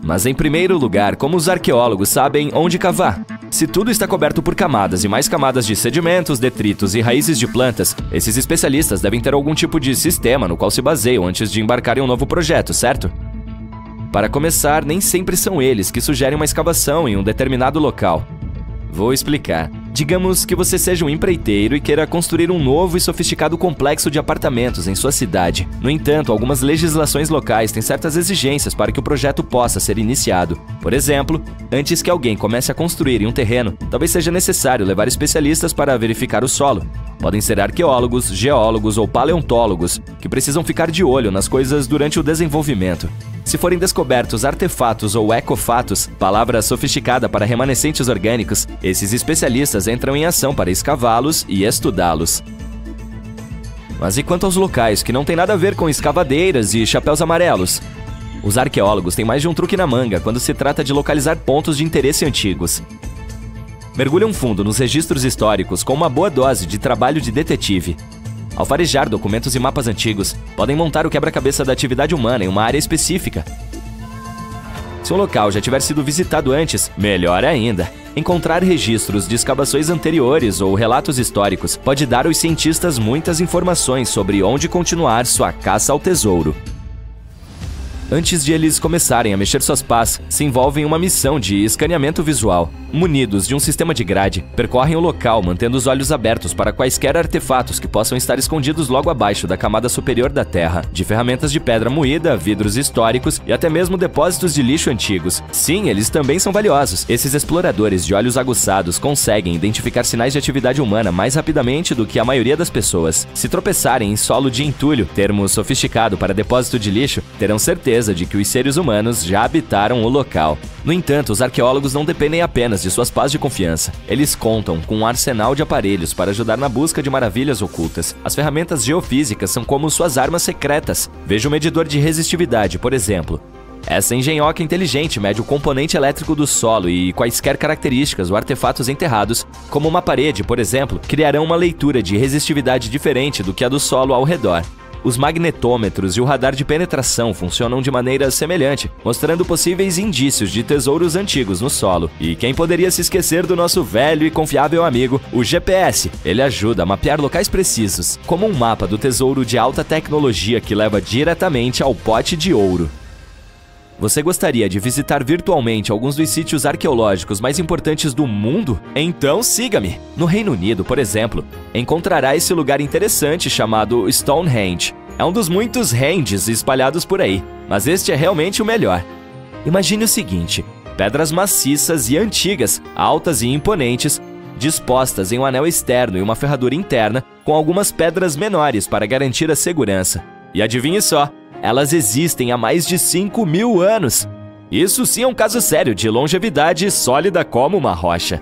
Mas em primeiro lugar, como os arqueólogos sabem onde cavar? Se tudo está coberto por camadas e mais camadas de sedimentos, detritos e raízes de plantas, esses especialistas devem ter algum tipo de sistema no qual se baseiam antes de embarcar em um novo projeto, certo? Para começar, nem sempre são eles que sugerem uma escavação em um determinado local. Vou explicar. Digamos que você seja um empreiteiro e queira construir um novo e sofisticado complexo de apartamentos em sua cidade. No entanto, algumas legislações locais têm certas exigências para que o projeto possa ser iniciado. Por exemplo, antes que alguém comece a construir em um terreno, talvez seja necessário levar especialistas para verificar o solo. Podem ser arqueólogos, geólogos ou paleontólogos, que precisam ficar de olho nas coisas durante o desenvolvimento. Se forem descobertos artefatos ou ecofatos, palavra sofisticada para remanescentes orgânicos, esses especialistas entram em ação para escavá-los e estudá-los. Mas e quanto aos locais que não tem nada a ver com escavadeiras e chapéus amarelos? Os arqueólogos têm mais de um truque na manga quando se trata de localizar pontos de interesse antigos. Mergulham fundo nos registros históricos com uma boa dose de trabalho de detetive. Ao farejar documentos e mapas antigos, podem montar o quebra-cabeça da atividade humana em uma área específica. Se um local já tiver sido visitado antes, melhor ainda. Encontrar registros de escavações anteriores ou relatos históricos pode dar aos cientistas muitas informações sobre onde continuar sua caça ao tesouro. Antes de eles começarem a mexer suas pás, se envolvem em uma missão de escaneamento visual. Munidos de um sistema de grade, percorrem o local mantendo os olhos abertos para quaisquer artefatos que possam estar escondidos logo abaixo da camada superior da terra, de ferramentas de pedra moída, vidros históricos e até mesmo depósitos de lixo antigos. Sim, eles também são valiosos. Esses exploradores de olhos aguçados conseguem identificar sinais de atividade humana mais rapidamente do que a maioria das pessoas. Se tropeçarem em solo de entulho, termo sofisticado para depósito de lixo, terão certeza de que os seres humanos já habitaram o local. No entanto, os arqueólogos não dependem apenas de suas pás de confiança. Eles contam com um arsenal de aparelhos para ajudar na busca de maravilhas ocultas. As ferramentas geofísicas são como suas armas secretas. Veja o medidor de resistividade, por exemplo. Essa engenhoca inteligente mede o componente elétrico do solo e quaisquer características ou artefatos enterrados, como uma parede, por exemplo, criarão uma leitura de resistividade diferente do que a do solo ao redor. Os magnetômetros e o radar de penetração funcionam de maneira semelhante, mostrando possíveis indícios de tesouros antigos no solo. E quem poderia se esquecer do nosso velho e confiável amigo, o GPS? Ele ajuda a mapear locais precisos, como um mapa do tesouro de alta tecnologia que leva diretamente ao pote de ouro. Você gostaria de visitar virtualmente alguns dos sítios arqueológicos mais importantes do mundo? Então siga-me! No Reino Unido, por exemplo, encontrará esse lugar interessante chamado Stonehenge. É um dos muitos Henges espalhados por aí, mas este é realmente o melhor. Imagine o seguinte: pedras maciças e antigas, altas e imponentes, dispostas em um anel externo e uma ferradura interna, com algumas pedras menores para garantir a segurança. E adivinhe só, elas existem há mais de 5.000 anos. Isso sim é um caso sério de longevidade sólida como uma rocha.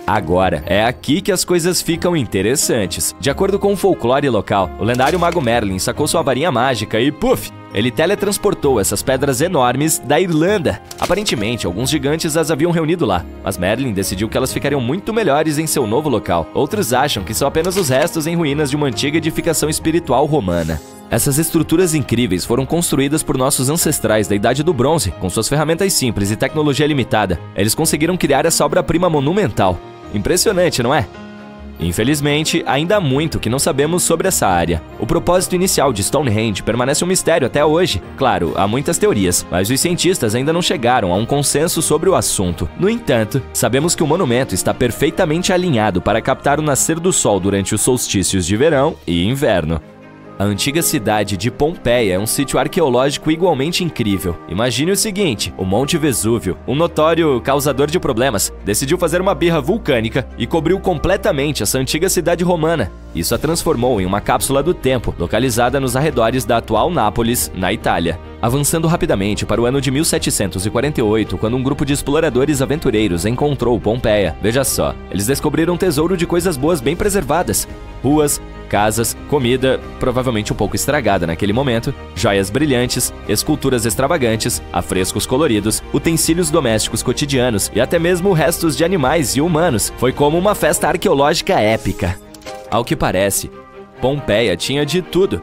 Agora, é aqui que as coisas ficam interessantes. De acordo com o folclore local, o lendário mago Merlin sacou sua varinha mágica e, puf, ele teletransportou essas pedras enormes da Irlanda. Aparentemente, alguns gigantes as haviam reunido lá, mas Merlin decidiu que elas ficariam muito melhores em seu novo local. Outros acham que são apenas os restos em ruínas de uma antiga edificação espiritual romana. Essas estruturas incríveis foram construídas por nossos ancestrais da Idade do Bronze, com suas ferramentas simples e tecnologia limitada. Eles conseguiram criar essa obra-prima monumental. Impressionante, não é? Infelizmente, ainda há muito que não sabemos sobre essa área. O propósito inicial de Stonehenge permanece um mistério até hoje. Claro, há muitas teorias, mas os cientistas ainda não chegaram a um consenso sobre o assunto. No entanto, sabemos que o monumento está perfeitamente alinhado para captar o nascer do sol durante os solstícios de verão e inverno. A antiga cidade de Pompeia é um sítio arqueológico igualmente incrível. Imagine o seguinte: o Monte Vesúvio, um notório causador de problemas, decidiu fazer uma birra vulcânica e cobriu completamente essa antiga cidade romana. Isso a transformou em uma cápsula do tempo, localizada nos arredores da atual Nápoles, na Itália. Avançando rapidamente para o ano de 1748, quando um grupo de exploradores aventureiros encontrou Pompeia. Veja só, eles descobriram um tesouro de coisas boas bem preservadas. Ruas, casas, comida, provavelmente um pouco estragada naquele momento, joias brilhantes, esculturas extravagantes, afrescos coloridos, utensílios domésticos cotidianos e até mesmo restos de animais e humanos. Foi como uma festa arqueológica épica. Ao que parece, Pompeia tinha de tudo: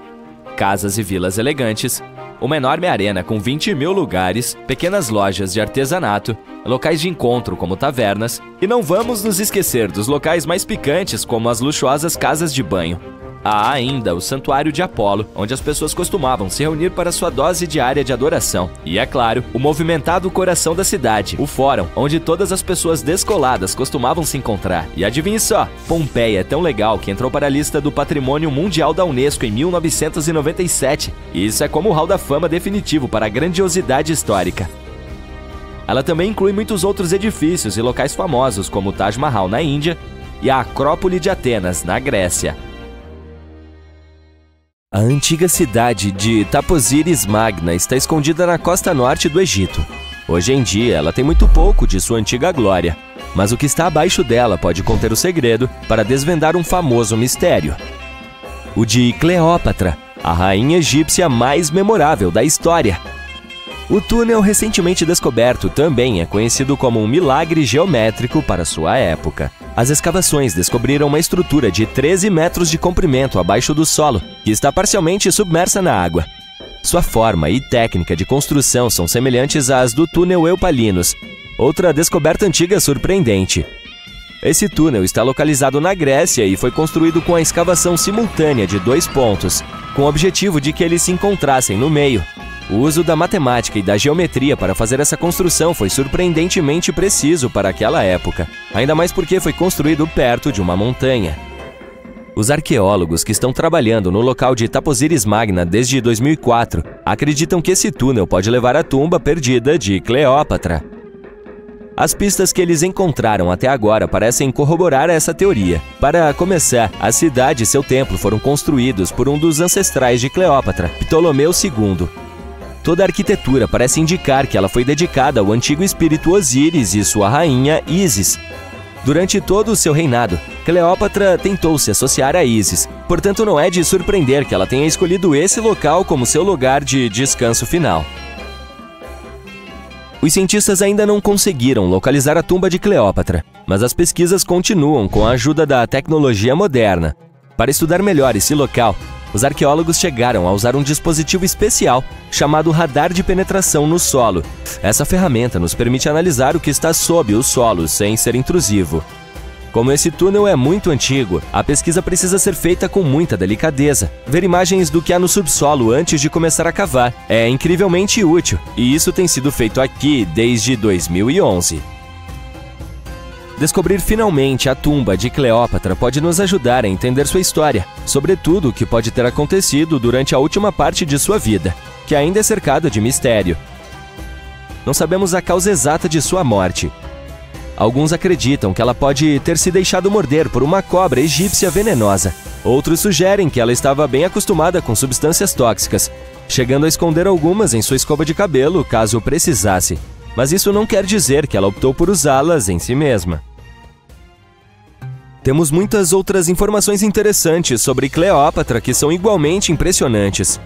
casas e vilas elegantes, uma enorme arena com 20.000 lugares, pequenas lojas de artesanato, locais de encontro como tavernas, e não vamos nos esquecer dos locais mais picantes como as luxuosas casas de banho. Há ainda o Santuário de Apolo, onde as pessoas costumavam se reunir para sua dose diária de adoração. E, é claro, o movimentado coração da cidade, o Fórum, onde todas as pessoas descoladas costumavam se encontrar. E adivinhe só, Pompeia é tão legal que entrou para a lista do Patrimônio Mundial da Unesco em 1997. E isso é como o hall da fama definitivo para a grandiosidade histórica. Ela também inclui muitos outros edifícios e locais famosos, como o Taj Mahal na Índia e a Acrópole de Atenas, na Grécia. A antiga cidade de Taposiris Magna está escondida na costa norte do Egito. Hoje em dia, ela tem muito pouco de sua antiga glória, mas o que está abaixo dela pode conter o segredo para desvendar um famoso mistério. O de Cleópatra, a rainha egípcia mais memorável da história. O túnel recentemente descoberto também é conhecido como um milagre geométrico para sua época. As escavações descobriram uma estrutura de 13 metros de comprimento abaixo do solo, que está parcialmente submersa na água. Sua forma e técnica de construção são semelhantes às do túnel Eupalinos, outra descoberta antiga surpreendente. Esse túnel está localizado na Grécia e foi construído com a escavação simultânea de 2 pontos, com o objetivo de que eles se encontrassem no meio. O uso da matemática e da geometria para fazer essa construção foi surpreendentemente preciso para aquela época, ainda mais porque foi construído perto de uma montanha. Os arqueólogos que estão trabalhando no local de Taposiris Magna desde 2004 acreditam que esse túnel pode levar à tumba perdida de Cleópatra. As pistas que eles encontraram até agora parecem corroborar essa teoria. Para começar, a cidade e seu templo foram construídos por um dos ancestrais de Cleópatra, Ptolomeu II. Toda a arquitetura parece indicar que ela foi dedicada ao antigo espírito Osíris e sua rainha Ísis. Durante todo o seu reinado, Cleópatra tentou se associar a Ísis, portanto não é de surpreender que ela tenha escolhido esse local como seu lugar de descanso final. Os cientistas ainda não conseguiram localizar a tumba de Cleópatra, mas as pesquisas continuam com a ajuda da tecnologia moderna. Para estudar melhor esse local, os arqueólogos chegaram a usar um dispositivo especial chamado radar de penetração no solo. Essa ferramenta nos permite analisar o que está sob o solo sem ser intrusivo. Como esse túnel é muito antigo, a pesquisa precisa ser feita com muita delicadeza. Ver imagens do que há no subsolo antes de começar a cavar é incrivelmente útil, e isso tem sido feito aqui desde 2011. Descobrir finalmente a tumba de Cleópatra pode nos ajudar a entender sua história, sobretudo o que pode ter acontecido durante a última parte de sua vida, que ainda é cercada de mistério. Não sabemos a causa exata de sua morte. Alguns acreditam que ela pode ter se deixado morder por uma cobra egípcia venenosa. Outros sugerem que ela estava bem acostumada com substâncias tóxicas, chegando a esconder algumas em sua escova de cabelo caso precisasse. Mas isso não quer dizer que ela optou por usá-las em si mesma. Temos muitas outras informações interessantes sobre Cleópatra que são igualmente impressionantes,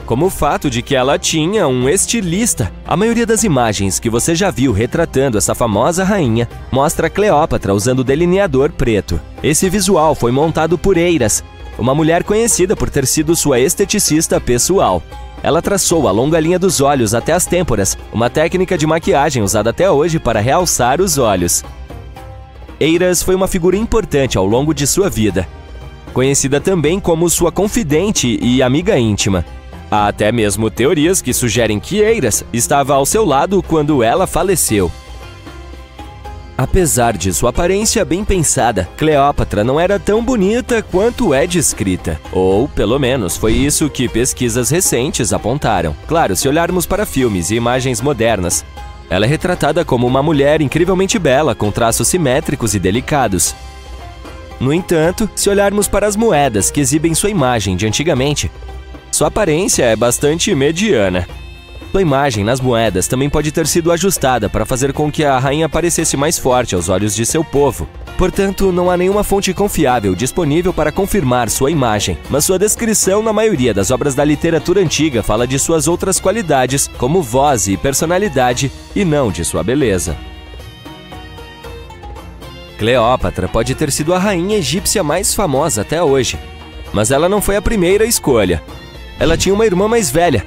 como o fato de que ela tinha um estilista. A maioria das imagens que você já viu retratando essa famosa rainha mostra Cleópatra usando delineador preto. Esse visual foi montado por Eiras, uma mulher conhecida por ter sido sua esteticista pessoal. Ela traçou a longa linha dos olhos até as têmporas, uma técnica de maquiagem usada até hoje para realçar os olhos. Eiras foi uma figura importante ao longo de sua vida, conhecida também como sua confidente e amiga íntima. Há até mesmo teorias que sugerem que Eiras estava ao seu lado quando ela faleceu. Apesar de sua aparência bem pensada, Cleópatra não era tão bonita quanto é descrita. Ou, pelo menos, foi isso que pesquisas recentes apontaram. Claro, se olharmos para filmes e imagens modernas, ela é retratada como uma mulher incrivelmente bela, com traços simétricos e delicados. No entanto, se olharmos para as moedas que exibem sua imagem de antigamente, sua aparência é bastante mediana. Sua imagem nas moedas também pode ter sido ajustada para fazer com que a rainha parecesse mais forte aos olhos de seu povo. Portanto, não há nenhuma fonte confiável disponível para confirmar sua imagem, mas sua descrição na maioria das obras da literatura antiga fala de suas outras qualidades, como voz e personalidade, e não de sua beleza. Cleópatra pode ter sido a rainha egípcia mais famosa até hoje, mas ela não foi a primeira escolha. Ela tinha uma irmã mais velha,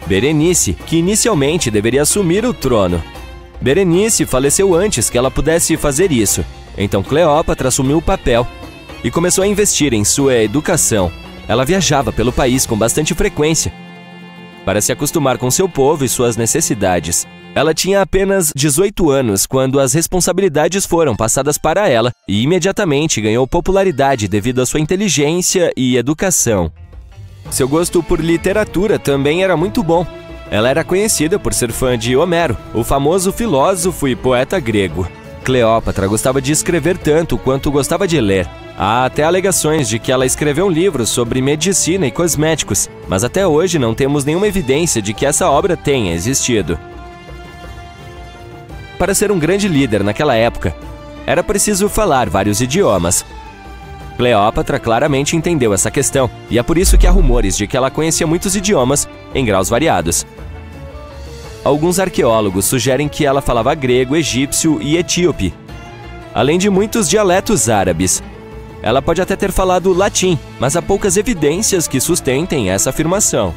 Berenice, que inicialmente deveria assumir o trono. Berenice faleceu antes que ela pudesse fazer isso, então Cleópatra assumiu o papel e começou a investir em sua educação. Ela viajava pelo país com bastante frequência para se acostumar com seu povo e suas necessidades. Ela tinha apenas 18 anos quando as responsabilidades foram passadas para ela e imediatamente ganhou popularidade devido à sua inteligência e educação. Seu gosto por literatura também era muito bom. Ela era conhecida por ser fã de Homero, o famoso filósofo e poeta grego. Cleópatra gostava de escrever tanto quanto gostava de ler. Há até alegações de que ela escreveu um livro sobre medicina e cosméticos, mas até hoje não temos nenhuma evidência de que essa obra tenha existido. Para ser um grande líder naquela época, era preciso falar vários idiomas. Cleópatra claramente entendeu essa questão, e é por isso que há rumores de que ela conhecia muitos idiomas em graus variados. Alguns arqueólogos sugerem que ela falava grego, egípcio e etíope, além de muitos dialetos árabes. Ela pode até ter falado latim, mas há poucas evidências que sustentem essa afirmação.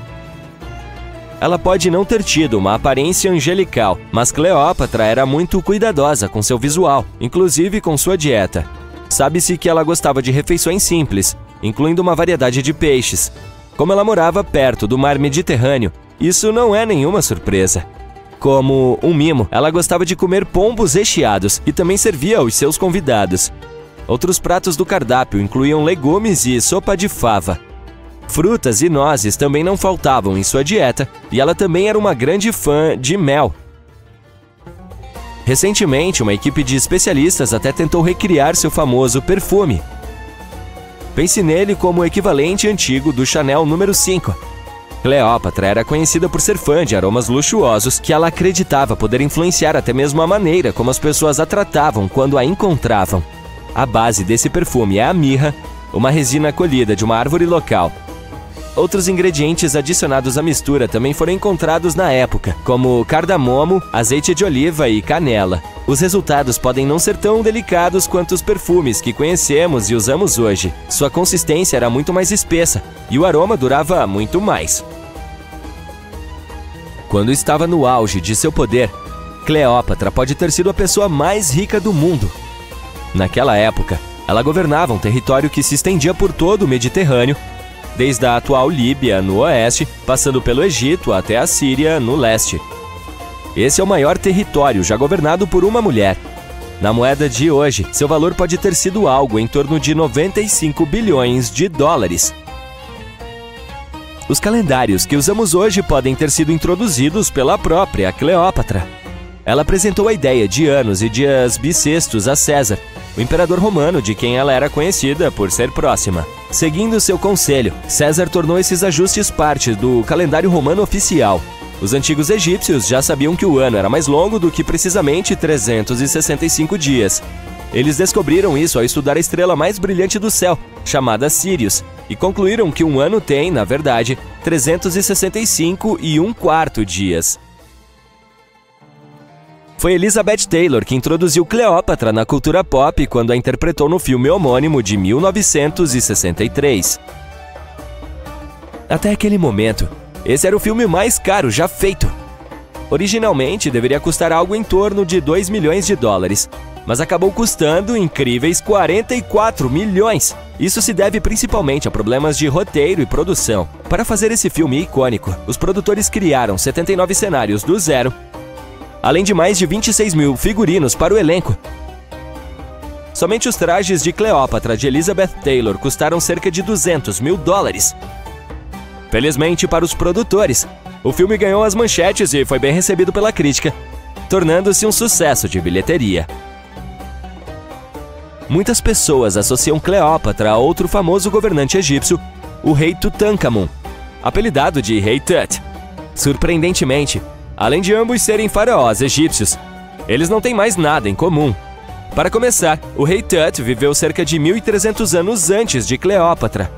Ela pode não ter tido uma aparência angelical, mas Cleópatra era muito cuidadosa com seu visual, inclusive com sua dieta. Sabe-se que ela gostava de refeições simples, incluindo uma variedade de peixes. Como ela morava perto do mar Mediterrâneo, isso não é nenhuma surpresa. Como um mimo, ela gostava de comer pombos recheados e também servia aos seus convidados. Outros pratos do cardápio incluíam legumes e sopa de fava. Frutas e nozes também não faltavam em sua dieta, e ela também era uma grande fã de mel. Recentemente, uma equipe de especialistas até tentou recriar seu famoso perfume. Pense nele como o equivalente antigo do Chanel número 5. Cleópatra era conhecida por ser fã de aromas luxuosos que ela acreditava poder influenciar até mesmo a maneira como as pessoas a tratavam quando a encontravam. A base desse perfume é a mirra, uma resina colhida de uma árvore local. Outros ingredientes adicionados à mistura também foram encontrados na época, como cardamomo, azeite de oliva e canela. Os resultados podem não ser tão delicados quanto os perfumes que conhecemos e usamos hoje. Sua consistência era muito mais espessa e o aroma durava muito mais. Quando estava no auge de seu poder, Cleópatra pode ter sido a pessoa mais rica do mundo. Naquela época, ela governava um território que se estendia por todo o Mediterrâneo, desde a atual Líbia, no oeste, passando pelo Egito até a Síria, no leste. Esse é o maior território já governado por uma mulher. Na moeda de hoje, seu valor pode ter sido algo em torno de 95 bilhões de dólares. Os calendários que usamos hoje podem ter sido introduzidos pela própria Cleópatra. Ela apresentou a ideia de anos e dias bissextos a César, o imperador romano de quem ela era conhecida por ser próxima. Seguindo seu conselho, César tornou esses ajustes parte do calendário romano oficial. Os antigos egípcios já sabiam que o ano era mais longo do que precisamente 365 dias. Eles descobriram isso ao estudar a estrela mais brilhante do céu, chamada Sírius, e concluíram que um ano tem, na verdade, 365 1/4 dias. Foi Elizabeth Taylor que introduziu Cleópatra na cultura pop quando a interpretou no filme homônimo de 1963. Até aquele momento, esse era o filme mais caro já feito. Originalmente, deveria custar algo em torno de 2 milhões de dólares, mas acabou custando incríveis 44 milhões. Isso se deve principalmente a problemas de roteiro e produção. Para fazer esse filme icônico, os produtores criaram 79 cenários do zero, além de mais de 26 mil figurinos para o elenco. Somente os trajes de Cleópatra de Elizabeth Taylor custaram cerca de 200 mil dólares. Felizmente para os produtores, o filme ganhou as manchetes e foi bem recebido pela crítica, tornando-se um sucesso de bilheteria. Muitas pessoas associam Cleópatra a outro famoso governante egípcio, o rei Tutankhamun, apelidado de Rei Tut. Surpreendentemente, além de ambos serem faraós egípcios, eles não têm mais nada em comum. Para começar, o rei Tut viveu cerca de 1.300 anos antes de Cleópatra.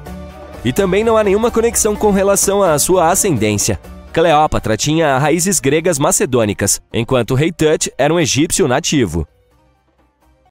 E também não há nenhuma conexão com relação à sua ascendência. Cleópatra tinha raízes gregas macedônicas, enquanto o rei Tut era um egípcio nativo.